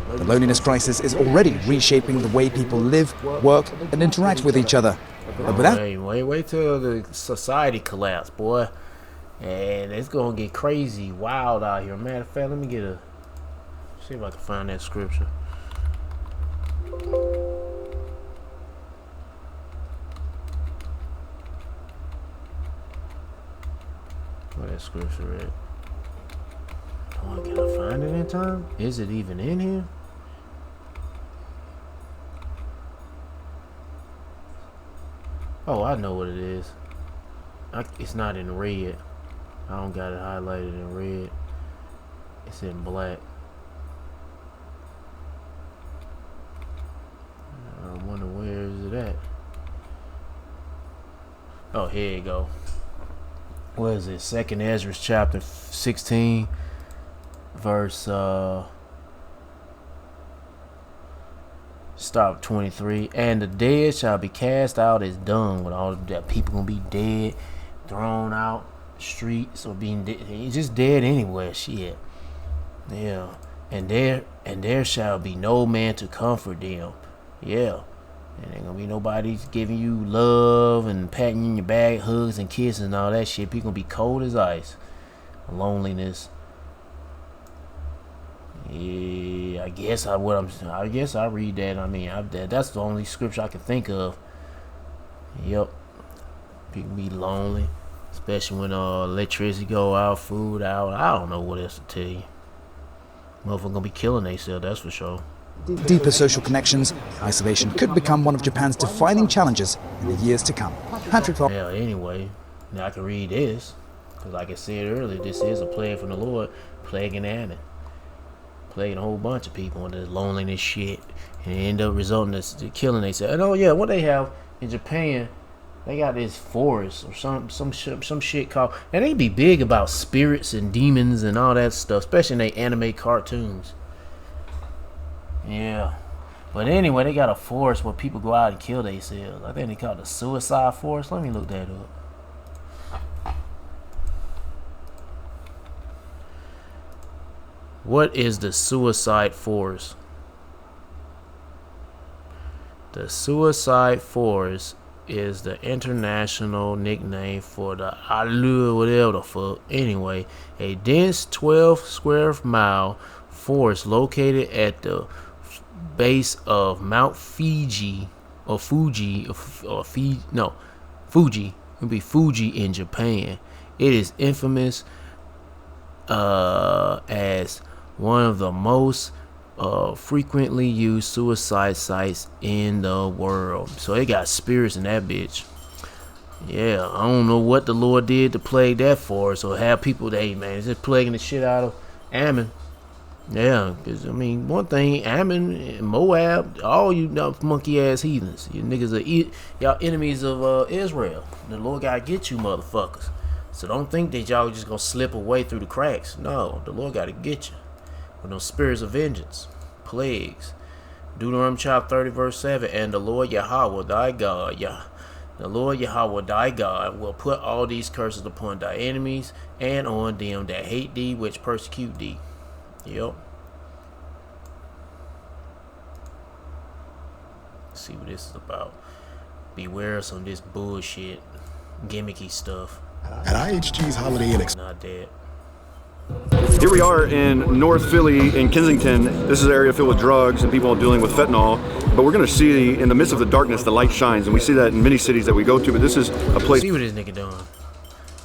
The loneliness crisis is already reshaping the way people live, work, and interact with each other. But without Wait till the society collapse, boy. And it's gonna get crazy, wild out here. Matter of fact, let me see if I can find that scripture. Where that scripture at? Can I find it in time? Is it even in here? Oh, I know what it is. It's not in red. I don't got it highlighted in red. It's in black. I wonder where is it at? Oh, here you go. What is it? 2nd Ezra chapter 16, verse stop 23. And the dead shall be cast out as dung. With all that people gonna be dead, thrown out streets, or being dead. He's just dead anywhere. Shit. Yeah. And there shall be no man to comfort them. Yeah. And ain't gonna be nobody giving you love and patting you in your back, hugs and kisses and all that shit. People gonna be cold as ice. Loneliness. Yeah, I guess I read that. I mean, that's the only scripture I can think of. Yep. People be lonely, especially when electricity go out, food out. I don't know what else to tell you. Motherfuckers gonna be killing themselves, that's for sure. Deeper social connections, isolation could become one of Japan's defining challenges in the years to come. Patrick Ross. Yeah, anyway, now I can read this, because like I said earlier, this is a plague from the Lord, plaguing Ammon. Plaguing a whole bunch of people on this loneliness shit, and it end up resulting in killing themselves. And oh yeah, what they have in Japan, they got this forest or some shit called, and they be big about spirits and demons and all that stuff, especially in they anime cartoons. Yeah, but anyway, they got a forest where people go out and kill themselves. I think they call it the suicide forest. Let me look that up. What is the suicide forest? The suicide forest is the international nickname for the Alu, whatever the fuck. Anyway, a dense 12 square mile forest located at the base of Mount Fuji, or Fuji, Fuji. It would be Fuji in Japan. It is infamous as one of the most frequently used suicide sites in the world. So they got spirits in that bitch. Yeah, I don't know what the Lord did to plague that forest or have people. Hey man, it's just plaguing the shit out of Ammon. Yeah, because I mean, one thing, Ammon, Moab, all you monkey ass heathens, you niggas are y'all enemies of Israel. The Lord gotta get you motherfuckers. So don't think that y'all just gonna slip away through the cracks. No, the Lord gotta get you with those spirits of vengeance, plagues. Deuteronomy chapter 30 verse 7, and the Lord Yahweh thy God, the Lord Yahweh thy God will put all these curses upon thy enemies and on them that hate thee, which persecute thee. Yep. Let's see what this is about. Beware of some of this bullshit, gimmicky stuff. At IHG's Holiday Inn Not dead. Here we are in North Philly in Kensington. This is an area filled with drugs and people dealing with fentanyl. But we're going to see, in the midst of the darkness, the light shines. And we see that in many cities that we go to. But this is a place. See what this nigga doing.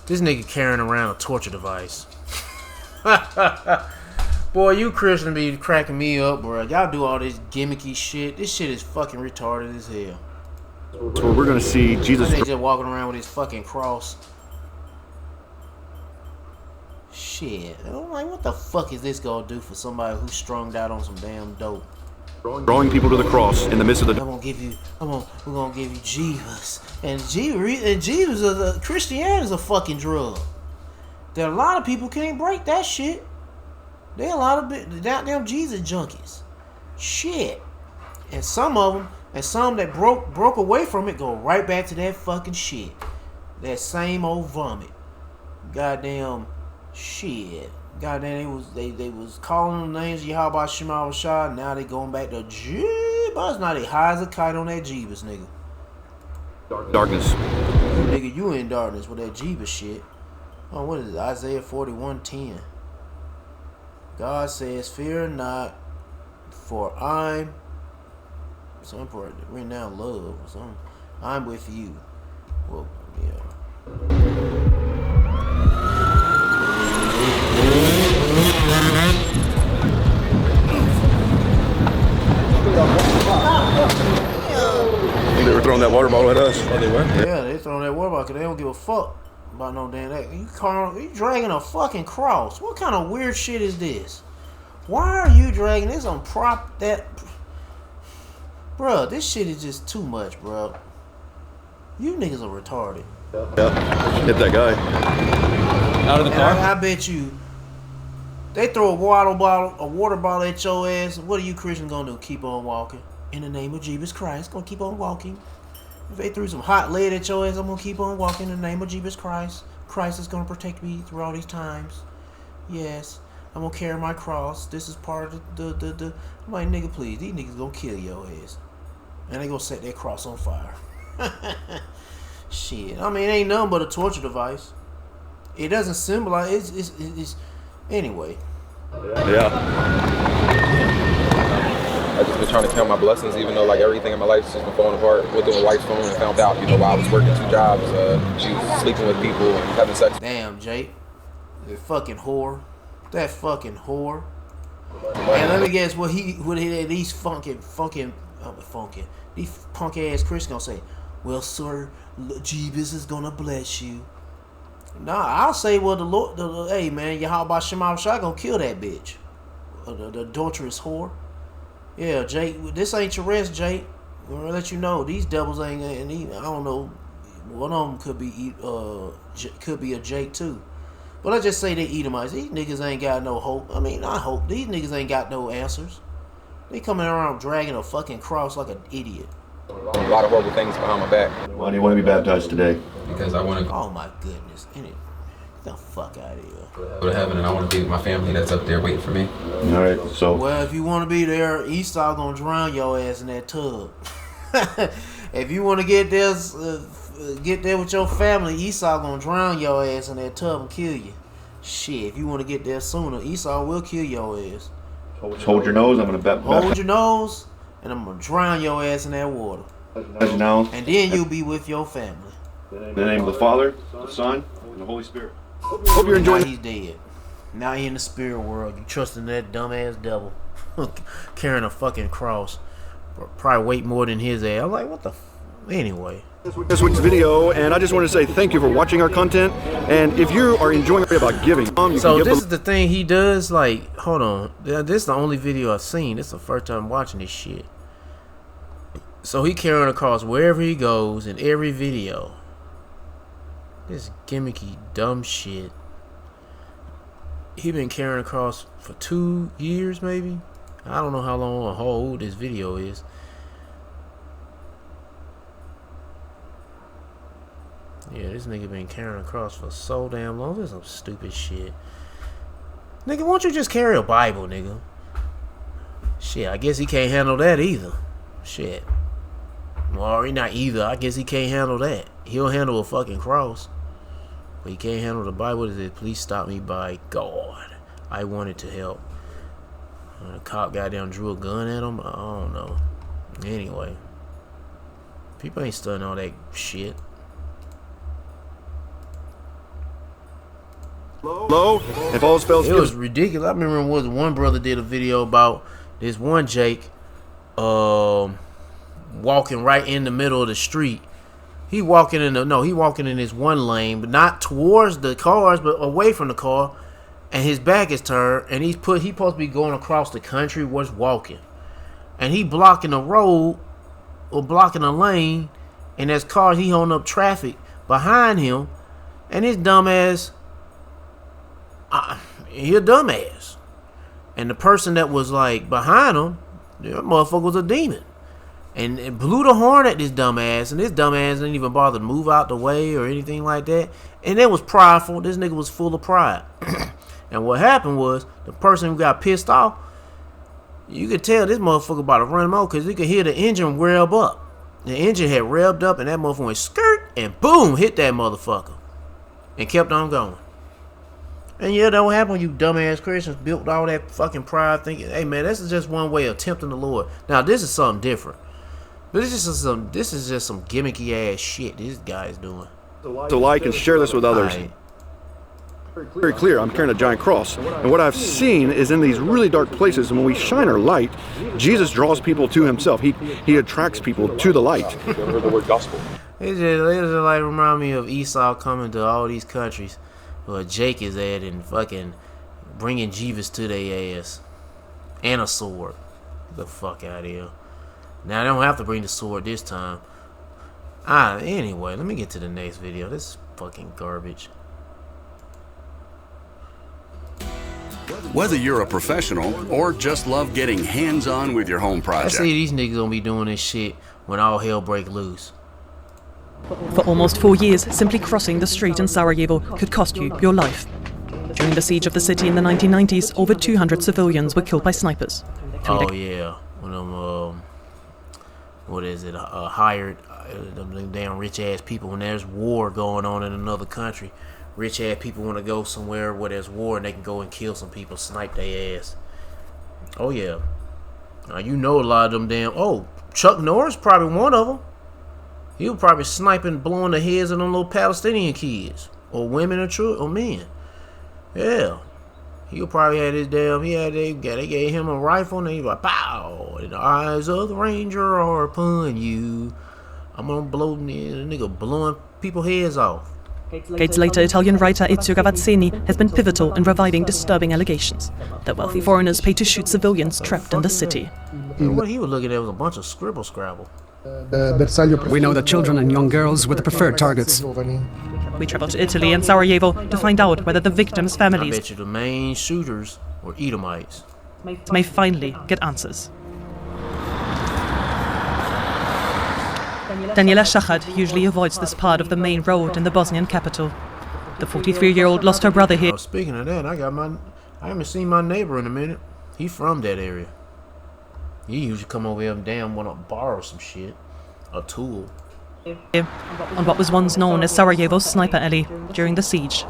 This nigga carrying around a torture device. Boy, you Christian be cracking me up, bro. Y'all do all this gimmicky shit. This shit is fucking retarded as hell. So we're going to see Jesus. This nigga just walking around with his fucking cross. Shit. I'm like, what the fuck is this gonna do for somebody who's strung out on some damn dope? Drawing people to the cross in the midst of the. we're gonna give you Jesus. And Jesus, Christianity is a fucking drug. There are a lot of people can't break that shit. There are a lot of goddamn Jesus junkies. Shit. And some of them, and some that broke away from it, go right back to that fucking shit. That same old vomit. Goddamn shit. Goddamn, they was calling the names of Yahweh Shema Rashad. Now they going back to Jeebus. Now they high as a kite on that Jeebus, nigga. Darkness. Nigga, you in darkness with that Jeebus shit. Oh, what is it? Isaiah 41:10. God says, "Fear not, for I'm some part written down love or something. I'm with you." Well, yeah. They were throwing that water bottle at us. Oh, they were? Yeah, they throwing that water bottle because they don't give a fuck about no damn that. You dragging a fucking cross. What kind of weird shit is this? Why are you dragging this on prop that? Bruh, this shit is just too much, bruh. You niggas are retarded. Yeah, hit that guy. Out of the car? I bet you. They throw a water bottle at your ass. What are you Christians gonna do? Keep on walking. In the name of Jesus Christ, gonna keep on walking. If they threw some hot lead at your ass, I'm gonna keep on walking in the name of Jesus Christ. Christ is gonna protect me through all these times. Yes, I'm gonna carry my cross. This is part of the. I'm like, nigga, please, these niggas gonna kill your ass, and they gonna set their cross on fire. Shit, I mean, it ain't nothing but a torture device. It doesn't symbolize. It's anyway. Yeah. I've just been trying to count my blessings, even though like everything in my life has just been falling apart. Went through my wife's phone and found out, while I was working 2 jobs, she was sleeping with people and having sex. Damn, Jake, that fucking whore, And let me guess what these these punk ass Christians gonna say. Well, sir, Jesus is gonna bless you. Nah, I'll say, well, the Lord, hey man, Yahweh Shema Shai gonna kill that bitch, the adulterous whore. Yeah, Jake, this ain't your rest, Jake. I'm gonna let you know these devils ain't. I don't know. One of them could be a Jake too. But let's just say they Edomites. These niggas ain't got no hope. I mean, not hope. These niggas ain't got no answers. They coming around dragging a fucking cross like an idiot. A lot of horrible things behind my back. Why do you want to be baptized today? Because I want to. Oh my goodness! Get the fuck out of here. Go to heaven, and I want to be with my family that's up there waiting for me. All right, so. Well, if you want to be there, Esau gonna drown your ass in that tub. If you want to get there with your family, Esau gonna drown your ass in that tub and kill you. Shit, if you want to get there sooner, Esau will kill your ass. Hold your nose. I'm gonna hold your nose, and I'm gonna drown your ass in that water. And then you'll be with your family. In the name of the Father, the Son, and the Holy Spirit. Hope you're enjoying. Now he's dead. Now he in the spirit world. You trusting that dumbass devil carrying a fucking cross. Probably weight more than his ass. I'm like, what the? Anyway. This week's video, and I just want to say thank you for watching our content. And if you are enjoying about giving, so this is the thing he does. Like, hold on, this is the only video I've seen. This is the first time watching this shit. So he carrying a cross wherever he goes in every video. This gimmicky dumb shit. He been carrying a cross for 2 years, maybe. I don't know how long or how old this video is. Yeah, this nigga been carrying a cross for so damn long. This is some stupid shit. Nigga, why don't you just carry a Bible, nigga? Shit, I guess he can't handle that either. Shit. Well, he not either. I guess he can't handle that. He'll handle a fucking cross, but he can't handle the Bible. That says, "Please stop me by God. I wanted to help." The cop goddamn drew a gun at him. I don't know. Anyway, people ain't studying all that shit. Low, if all else It was ridiculous. I remember one brother did a video about this one Jake walking right in the middle of the street. He walking in this one lane, but not towards the cars, but away from the car, and his back is turned, and he supposed to be going across the country, was walking, and he blocking the road or blocking a lane, and there's cars, he holding up traffic behind him, and his dumbass, he a dumbass, and the person that was like behind him, that motherfucker was a demon, and it blew the horn at this dumbass, and this dumbass didn't even bother to move out the way or anything like that, and it was prideful. This nigga was full of pride. And what happened was, the person who got pissed off, you could tell this motherfucker about to run him out, because you could hear the engine rev up. The engine had revved up, and that motherfucker went skirt, and boom, hit that motherfucker, and kept on going. And yeah, that what happened when you dumbass Christians built all that fucking pride, thinking, hey man, this is just one way of tempting the Lord. Now this is something different, but this is just some gimmicky ass shit this guy is doing. to like and share this with others. Very clear, I'm carrying a giant cross. And what I've seen is in these really dark places, and when we shine our light, Jesus draws people to himself. He attracts people to the light. You ever heard the word gospel? It just like remind me of Esau coming to all these countries where Jake is at and fucking bringing Jeeves to their ass. And a sword. Get the fuck out of here. Now I don't have to bring the sword this time. Anyway, let me get to the next video. This is fucking garbage. Whether you're a professional or just love getting hands-on with your home project. I see these niggas gonna be doing this shit when all hell break loose. For almost 4 years, simply crossing the street in Sarajevo could cost you your life. During the siege of the city in the 1990s, over 200 civilians were killed by snipers. Oh yeah, when them hired them damn rich ass people. When there's war going on in another country, rich ass people want to go somewhere where there's war and they can go and kill some people, snipe their ass. Oh yeah, you know a lot of them damn. Oh, Chuck Norris probably one of them. He was probably sniping, blowing the heads of them little Palestinian kids, or women, or men. Yeah, he probably had his damn. They gave him a rifle and he was like, "Pow!" And the eyes of the Ranger are upon you. I'm gonna blow the nigga blowing people's heads off. Decades later, Italian writer Ezio Gavazzini has been pivotal in reviving disturbing allegations that wealthy foreigners pay to shoot civilians trapped in the city. What he was looking at was a bunch of scribble scrabble. We know that children and young girls were the preferred targets. We traveled to Italy and Sarajevo to find out whether the victims' I families bet you the main shooters were Edomites. may finally get answers. Daniela Shachad usually avoids this part of the main road in the Bosnian capital. The 43-year-old lost her brother here. Oh, speaking of that, I haven't seen my neighbor in a minute. He from that area. He usually come over here and damn want to borrow some shit. A tool. On what was once known as Sarajevo's Sniper Alley during the siege.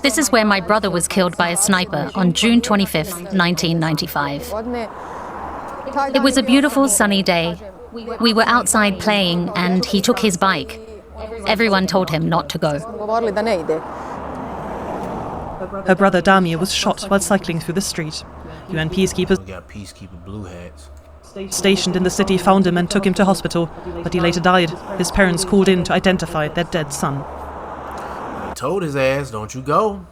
This is where my brother was killed by a sniper on June 25th, 1995. It was a beautiful sunny day. We were outside playing and he took his bike. Everyone told him not to go. Her brother Damir was shot while cycling through the street. UN peacekeepers peacekeeper blue hats stationed in the city found him and took him to hospital, but he later died. His parents called in to identify their dead son. He told his ass, don't you go.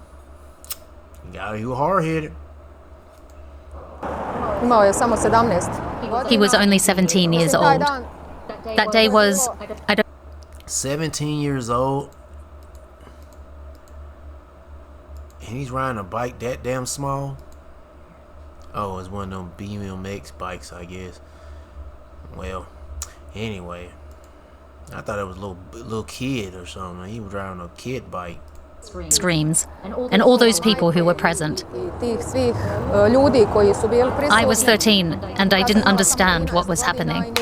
You were hard-headed. He was only 17 years old. That day was... 17 years old. And he's riding a bike that damn small. Oh, it's one of them BMX bikes, I guess. Well, anyway, I thought it was a little kid or something. He was driving a kid bike. Screams. And all those people who were present. I was 13 and I didn't understand what was happening.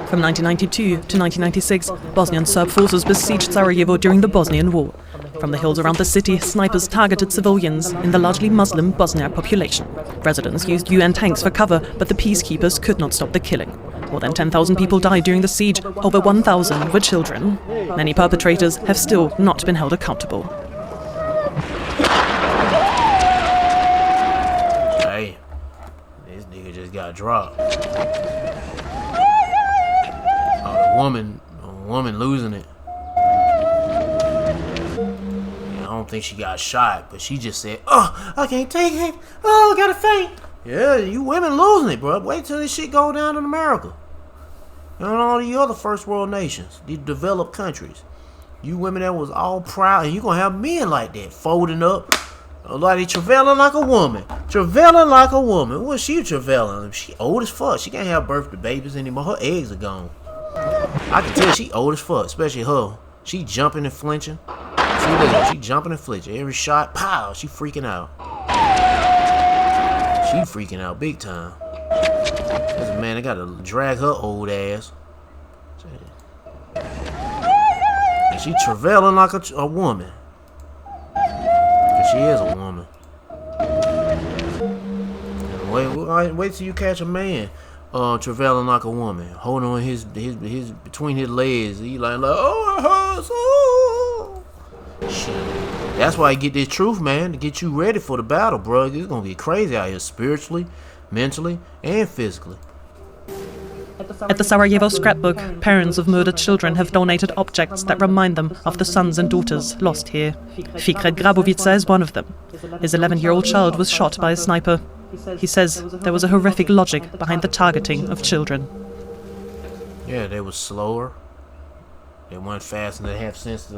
From 1992 to 1996, Bosnian Serb forces besieged Sarajevo during the Bosnian War. From the hills around the city, snipers targeted civilians in the largely Muslim Bosniak population. Residents used UN tanks for cover, but the peacekeepers could not stop the killing. More than 10,000 people died during the siege, over 1,000 were children. Many perpetrators have still not been held accountable. Hey, this nigga just got dropped. A woman losing it. I don't think she got shot, but she just said, "Oh, I can't take it. Oh, I gotta faint." Yeah, you women losing it, bro. Wait till this shit go down in America. And all the other first world nations, these developed countries. You women that was all proud, and you gonna have men like that, folding up, like they travailing like a woman. Travailing like a woman. What's she travailing? She old as fuck. She can't have birthday babies anymore. Her eggs are gone. I can tell she old as fuck, especially her. She jumping and flinching. She jumping and flinching. Every shot, pow, she freaking out. She freaking out big time. There's a man, they gotta drag her old ass. And she travailing like a woman. And she is a woman. Wait till you catch a man travailing like a woman, holding on his between his legs. He like oh, it hurts. Oh. Shit. That's why I get this truth, man, to get you ready for the battle, bro. It's gonna be crazy out here, spiritually, mentally, and physically. At the Sarajevo scrapbook, parents of murdered children have donated objects that remind them of the sons and daughters lost here. Fikret Grabovica is one of them. His 11-year-old child was shot by a sniper. He says there was a horrific logic behind the targeting of children. Yeah, they were slower. They weren't fast and they have sense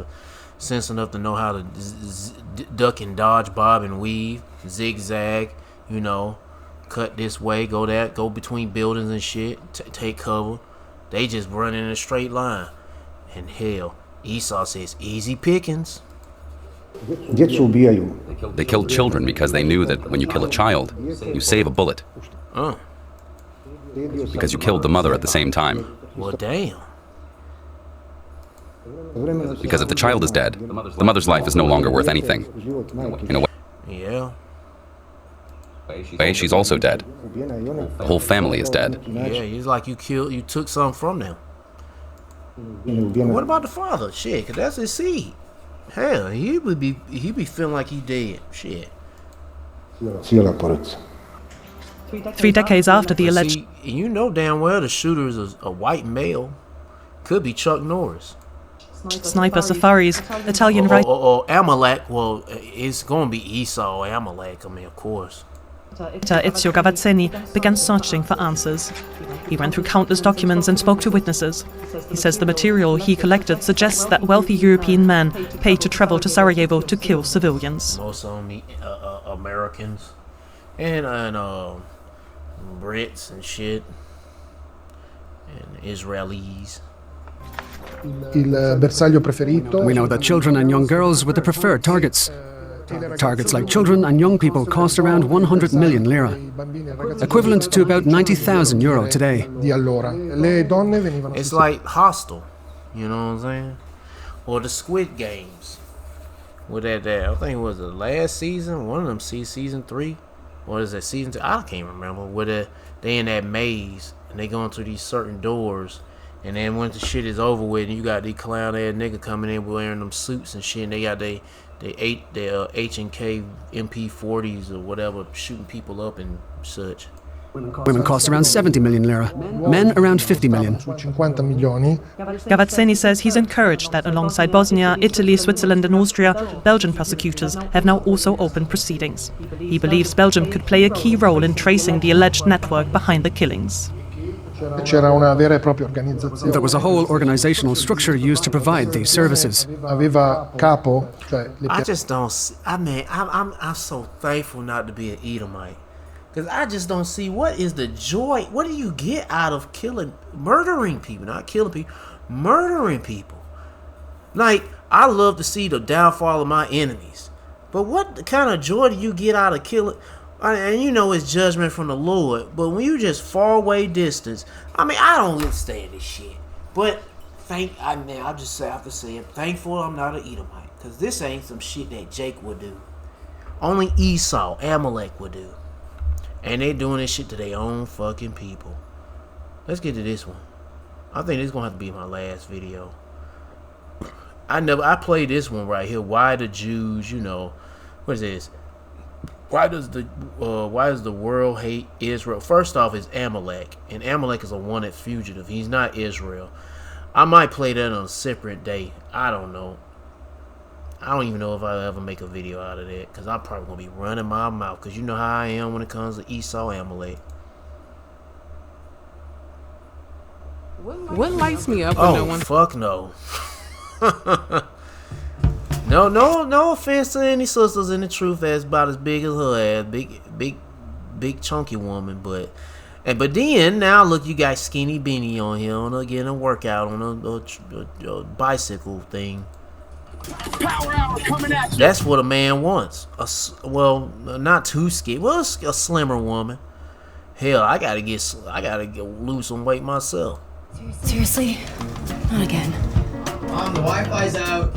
enough to know how to duck and dodge, bob and weave, zigzag, you know, cut this way, go that, go between buildings and shit, take cover. They just run in a straight line. And hell, Esau says easy pickings. They killed children because they knew that when you kill a child, you save a bullet. Because you killed the mother at the same time. Well, damn. Because if the child is dead, the mother's life is no longer worth anything. In a way. Yeah. She's also dead. The whole family is dead. Yeah, it's like you took something from them. What about the father? Shit, cause that's his seed. Hell, he be feeling like he dead. Shit. 3 decades after the alleged... See, you know damn well the shooter is a white male. Could be Chuck Norris. Sniper safaris, Italian writer... Or Amalek. Well, it's going to be Esau or Amalek. I mean, of course. Ezio Gavazzeni began searching for answers. He ran through countless documents and spoke to witnesses. He says the material he collected suggests that wealthy European men paid to travel to Sarajevo to kill civilians. Most of them Americans and Brits and shit and Israelis. We know that children and young girls were the preferred targets. Targets like children and young people cost around 100 million lira, equivalent to about 90,000 euro today. It's like Hostel, you know what I'm saying? Or the Squid Games. With that, I think it was the last season, one of them season 3, or is that season 2? I can't remember. Where they in that maze and they going through these certain doors. And then once the shit is over with, and you got these clown ass nigga coming in wearing them suits and shit, and they got their H&K MP40s or whatever, shooting people up and such. Women cost around 70 million lira, men around 50 million. Gavazzeni says he's encouraged that alongside Bosnia, Italy, Switzerland and Austria, Belgian prosecutors have now also opened proceedings. He believes Belgium could play a key role in tracing the alleged network behind the killings. There was a whole organizational structure used to provide these services. I just don't. I'm so thankful not to be an Edomite, because I just don't see what is the joy. What do you get out of murdering people? Not killing people, murdering people. Like, I love to see the downfall of my enemies. But what kind of joy do you get out of killing? And you know it's judgment from the Lord. But when you just far away distance, I mean, I don't understand this shit. But I'll just say, I have to say, I'm thankful I'm not an Edomite. Because this ain't some shit that Jake would do. Only Esau, Amalek would do. And they doing this shit to their own fucking people. Let's get to this one. I think this is going to have to be my last video. I played this one right here. Why the Jews, you know, what is this? Why does the world hate Israel? First off, it's Amalek. And Amalek is a wanted fugitive. He's not Israel. I might play that on a separate day. I don't know. I don't even know if I'll ever make a video out of that. Because I'm probably going to be running my mouth. Because you know how I am when it comes to Esau, Amalek. What lights me up on that one? Fuck no. No offense to any sisters in the truth that's about as big as her ass. Big chunky woman. But then, now look, you got Skinny Beanie on here. On her getting a workout on a bicycle thing. Power hour coming at you. That's what a man wants. Well, not too skinny. Well, a slimmer woman. Hell, I gotta lose some weight myself. Seriously? Not again. Mom, the Wi-Fi's out.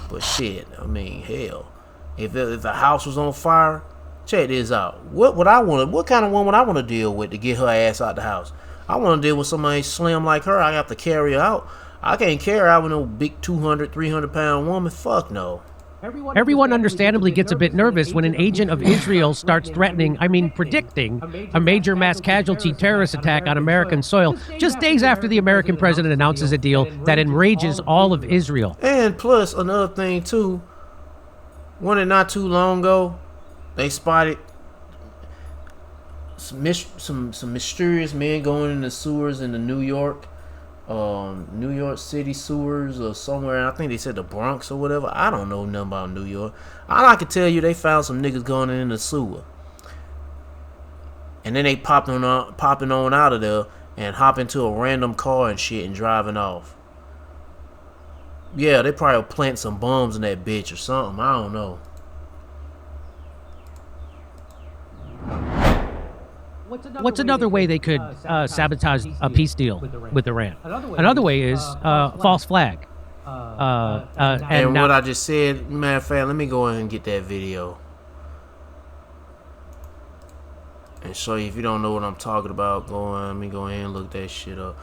But shit, I mean, hell, if the house was on fire, check this out. What kind of woman I want to deal with to get her ass out the house? I want to deal with somebody slim like her. I have to carry her out. I can't carry her out with no big 200, 300 pound woman. Fuck no. Everyone understandably gets a bit nervous when an agent of Israel starts predicting a major mass casualty terrorist attack on American soil just days after the American president announces a deal that enrages all of Israel. And plus, another thing too, wasn't it not too long ago, they spotted some mysterious men going in the sewers in the New York City sewers or somewhere. I think they said the Bronx or whatever. I don't know nothing about New York. All I can tell you, they found some niggas going in the sewer, and then they popping on out of there and hop into a random car and shit and driving off. Yeah, they probably plant some bombs in that bitch or something. I don't know. What's another way they could sabotage a peace deal with Iran? Another way is false flag. And what I just said, matter of fact, let me go ahead and get that video and show you. If you don't know what I'm talking about, let me go ahead and look that shit up.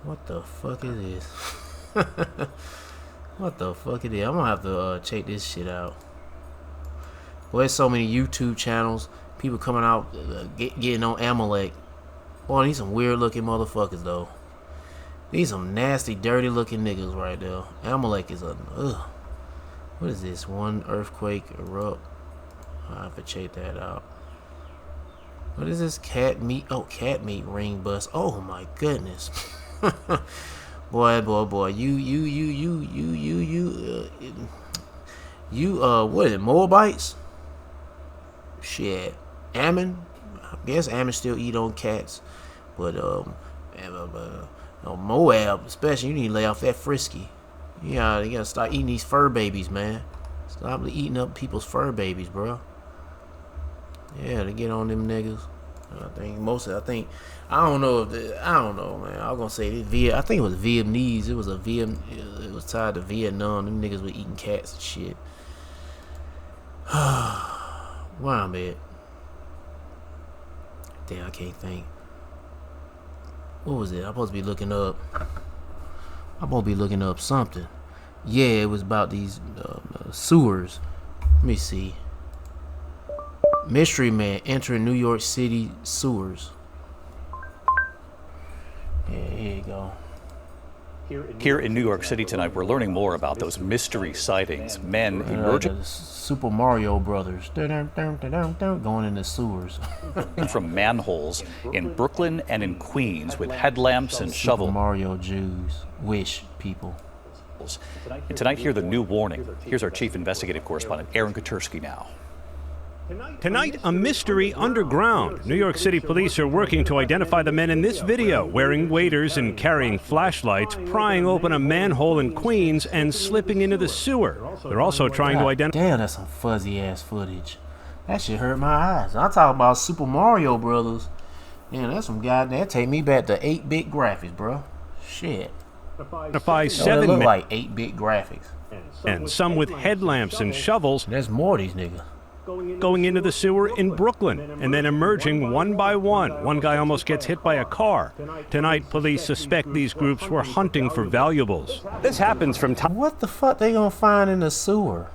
What the fuck is this? What the fuck is this? I'm gonna have to check this shit out. Well, there's so many YouTube channels. People coming out getting on Amalek. Boy, these some weird looking motherfuckers though. These some nasty, dirty looking niggas right there. Amalek is a what is this? One earthquake erupt. I have to check that out. What is this? Cat meat? Oh, cat meat ring bust. Oh my goodness. boy. You what is it? Moabites? Shit. Ammon, I guess Ammon still eat on cats, but Moab especially, you need to lay off that frisky. Yeah, you gotta start eating these fur babies, man. Stop eating up people's fur babies, bro. Yeah, to get on them niggas. I don't know, man. I was gonna say I think it was Vietnamese. It was tied to Vietnam. Them niggas were eating cats and shit. Where I'm at? Damn, I can't think. What was it? I'm supposed to be looking up. I'm supposed to be looking up something. Yeah, it was about these sewers. Let me see. Mystery man entering New York City sewers. Yeah, here you go. Here in New York City tonight, we're learning more about those mystery sightings. Men emerging Super Mario Brothers going in the sewers from manholes in Brooklyn and in Queens with headlamps and shovels. Super Mario Jews, wish people. And tonight, hear the new warning. Here's our chief investigative correspondent, Aaron Katursky now. Tonight, a mystery underground. New York City police are working to identify the men in this video, wearing waders and carrying flashlights, prying open a manhole in Queens and slipping into the sewer. They're also trying to identify... Damn, that's some fuzzy-ass footage. That shit hurt my eyes. I'm talking about Super Mario Brothers. Yeah, that's some goddamn... That take me back to 8-bit graphics, bro. Shit. Identify 7 look men. Like 8-bit graphics. And some with headlamps and shovels. There's more of these niggas. Going into the sewer in Brooklyn and then emerging one by one. One guy almost gets hit by a car. Tonight, police suspect these groups were hunting for valuables. This happens from time. What the fuck they gonna find in the sewer?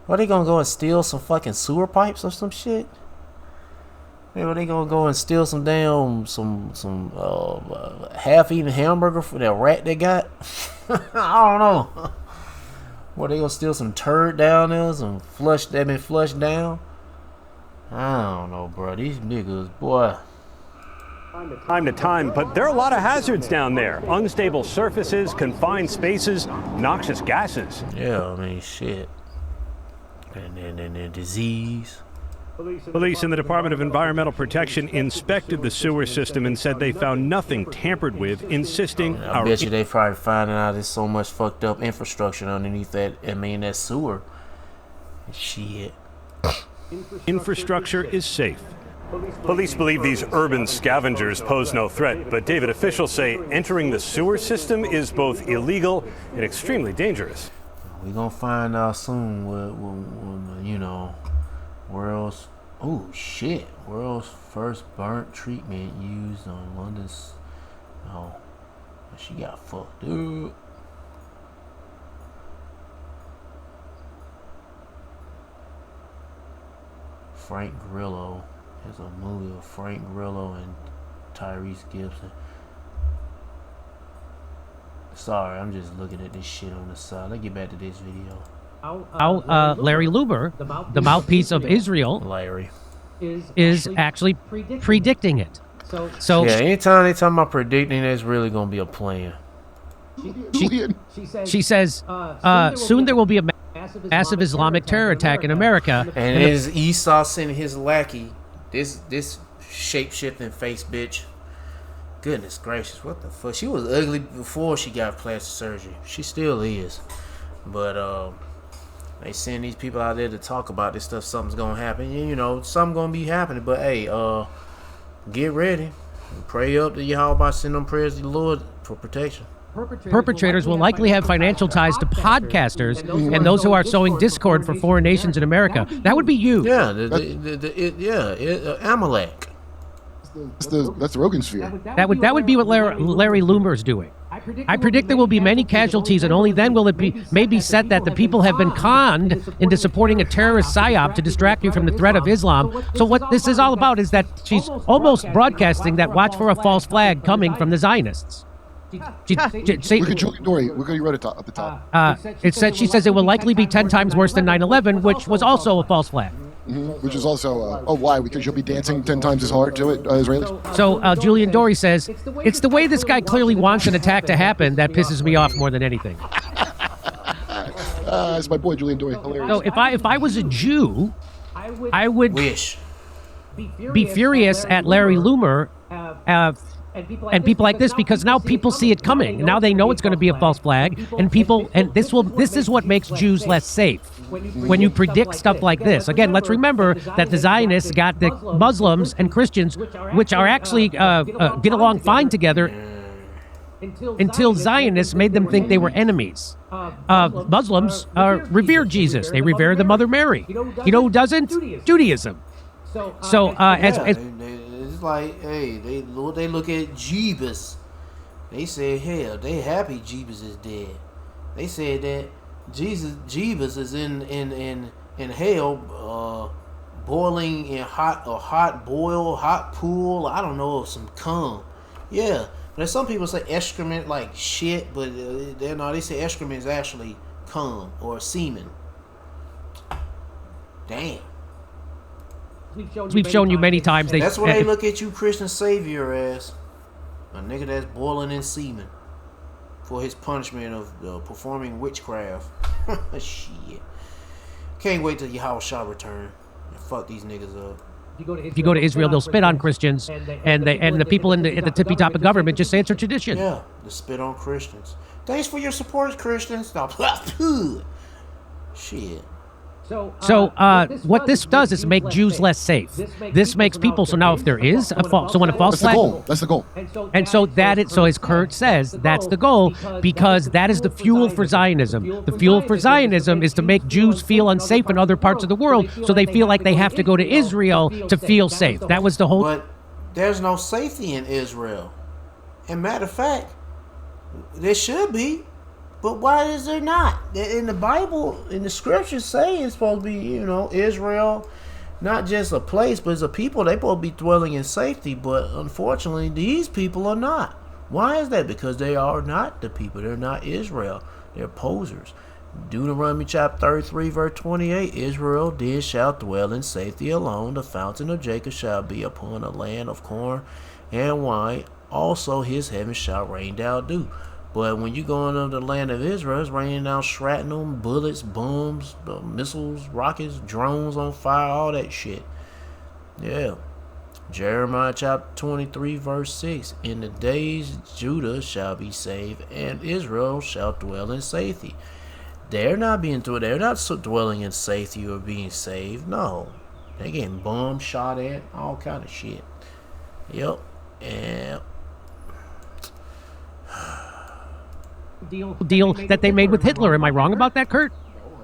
Are they gonna go and steal some fucking sewer pipes or some shit? Maybe are they gonna go and steal some damn half-eaten hamburger for that rat they got? I don't know. What, they gonna steal some turd down there? Some flush that been flushed down? I don't know, bro. These niggas, boy. Time to time, but there are a lot of hazards down there. Unstable surfaces, confined spaces, noxious gases. Yeah, I mean, shit. And then disease. Police in the Department of Environmental Protection inspected the sewer system and said they found nothing tampered with, insisting... I bet you they probably finding out there's so much fucked up infrastructure underneath that, that sewer. Shit. Infrastructure is safe. Police believe these urban scavengers pose no threat, but David, officials say entering the sewer system is both illegal and extremely dangerous. We're gonna find out soon what you know, world's first burnt treatment used on London's. Oh, she got fucked, dude. Frank Grillo. There's a movie of Frank Grillo and Tyrese Gibson. Sorry, I'm just looking at this shit on the side. Let's get back to this video. Larry Luber, the mouthpiece of Israel, Larry, is actually predicting it. So yeah, anytime they talking about predicting, there's really gonna be a plan. She says, soon there will be a massive Islamic terror attack in America. And is Esau sending his lackey, this shape-shifting face bitch? Goodness gracious, what the fuck? She was ugly before she got plastic surgery. She still is. But they send these people out there to talk about this stuff. Something's gonna happen. You know, something gonna be happening. But hey, get ready. Pray up to Yahweh, send them prayers to the Lord for protection. Perpetrators will likely have financial ties to podcasters and those who are sowing discord for foreign nations in America. That would be you. Yeah, Amalek. That's the Rogan sphere. That would be what Larry Loomer's doing. I predict there will be many casualties, and only then will it be maybe said that the people have been conned into supporting a terrorist psyop to distract you from the threat of Islam. So what this is all about is that she's almost broadcasting that watch for a false flag coming from the Zionists. Look at Julian Dory. Look how you read it up the top. She says it will likely be 10 times worse than 9/11, which was also a false flag. Which is also, why? Because you'll be dancing 10 times as hard to it, Israelis? So Julian Dory says, it's the way this guy clearly wants an attack to happen that pisses me off more than anything. It's my boy Julian Dory. Hilarious. So if I was a Jew, I would be furious at Larry Loomer and people like this, because now people see it coming. Now they know it's going to be a false flag, and this is what makes Jews less safe. When you predict stuff like this. Again, let's remember that the Zionists got the Muslims and Christians, which are actually get along fine together, until Zionists made them think they were enemies. Muslims revere Jesus. They revere the Mother Mary. You know who doesn't? Judaism. So it's like, hey, they look at Jeebus. They say, hell, they happy Jeebus is dead. They said that Jeebus is in hell, boiling in hot pool. I don't know, some cum. Yeah, but some people say excrement like shit, but they say excrement is actually cum or semen. Damn. We've shown you many times. That's what they look at you, Christian Savior, as a nigga that's boiling in semen for his punishment of performing witchcraft. Shit. Can't wait till Yahweh Shah return. Fuck these niggas up. If you go to Israel, they'll spit on Christians, and the people at the tippy top of government just say it's a tradition. Yeah, they spit on Christians. Thanks for your support, Christians. No, shit. So what this does is make Jews less safe. This makes people, so now if there is a false, so when a false flag... That's the goal. And so so as Kurt says, that's the goal, because that is the fuel for Zionism. The fuel for Zionism is to make Jews feel unsafe in other parts of the world, so they feel like they have to go to Israel to feel safe. That was the whole... But there's no safety in Israel. And matter of fact, there should be. But why is there not? In the Bible, in the scriptures say it's supposed to be, Israel, not just a place, but as a people, they're supposed to be dwelling in safety. But unfortunately, these people are not. Why is that? Because they are not the people. They're not Israel. They're posers. Deuteronomy chapter 33, verse 28, Israel then shall dwell in safety alone. The fountain of Jacob shall be upon a land of corn and wine. Also his heaven shall rain down dew. But when you go into the land of Israel, it's raining down shrapnel, bullets, bombs, missiles, rockets, drones on fire, all that shit. Yeah. Jeremiah chapter 23, verse 6. In the days Judah shall be saved, and Israel shall dwell in safety. They're not dwelling in safety or being saved. No. They're getting bombed, shot at, all kind of shit. Yep. And deal that they made with Hitler. Am I wrong about that, Kurt?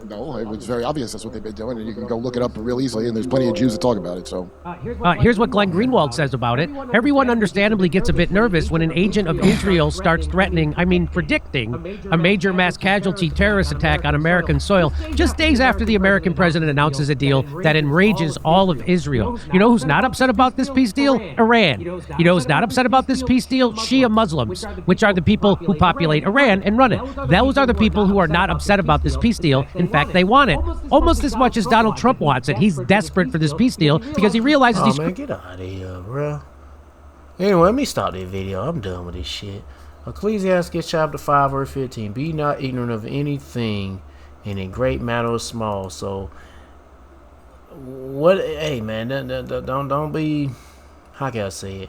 No, it was very obvious that's what they've been doing, and you can go look it up real easily, and there's plenty of Jews that talk about it. So here's what Glenn Greenwald says about it. Everyone understandably gets a bit nervous when an agent of Israel starts predicting a major mass casualty terrorist attack on American soil just days after the American president announces a deal that enrages all of Israel. You know who's not upset about this peace deal? Iran. You know who's not upset about this peace deal? Shia Muslims, which are the people who populate Iran and run it. Those are the people who are not upset about this peace deal. In fact, they want it almost as much as Donald Trump wants it. He's desperate for this peace deal because he realizes he's... man, get out of here, bro. Anyway, let me stop this video. I'm done with this shit. Ecclesiastes chapter 5, verse 15. Be not ignorant of anything in a great matter or small. So, what... Hey, man, don't be... How can I say it?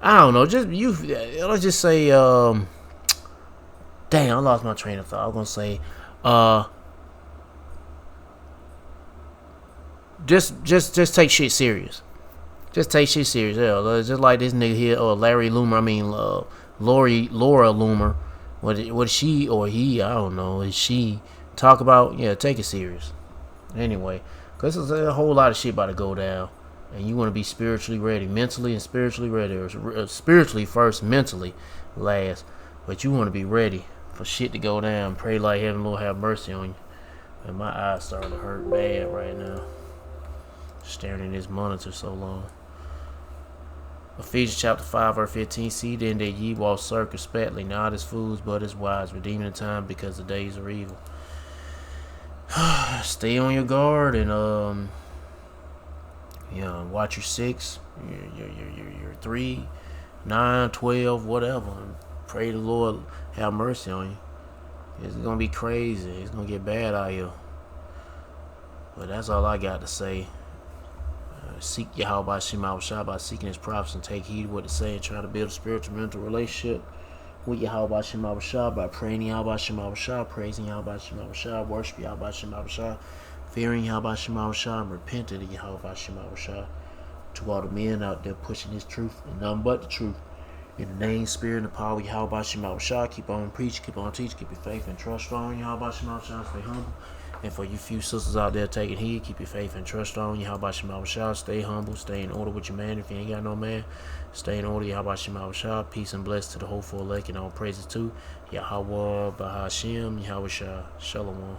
I don't know. Let's just say... Dang, I lost my train of thought. I was going to say... Just take shit serious. Just take shit serious. Yeah, just like this nigga here, or Laura Loomer. What she or he, I don't know, is she talk about? Yeah, take it serious. Anyway, because there's a whole lot of shit about to go down, and you want to be spiritually ready, mentally and spiritually ready, or spiritually first, mentally last. But you want to be ready for shit to go down. Pray like heaven, Lord, have mercy on you. And my eyes starting to hurt bad right now. Staring at this monitor so long. Ephesians chapter 5, verse 15. See then that ye walk circumspectly, not as fools, but as wise, redeeming the time, because the days are evil. Stay on your guard and watch your 6, your 3, 9, 12, whatever. And pray the Lord have mercy on you. It's gonna be crazy. It's gonna get bad out here. But that's all I got to say. Seek Yahweh Shah by seeking his prophets and take heed of what it say and try to build a spiritual mental relationship with Yahweh Shah by praying Yahweh Shah, praising Yahweh Shah, worship Yahweh Shah, fearing Yahweh Shah, and repenting of Yahweh Shah. To all the men out there pushing this truth and nothing but the truth. In the name, spirit, and the power of Yahweh Shah, keep on preaching, keep on teaching, keep your faith and trust strong. Yahweh Shah, stay humble. And for you few sisters out there taking heed, keep your faith and trust on Yahweh Shah. Stay humble, stay in order with your man. If you ain't got no man, stay in order. Yahweh Shah. Peace and bless to the whole full elect and all praises to Yahweh Bahashem, Yahweh Shah. Shalom.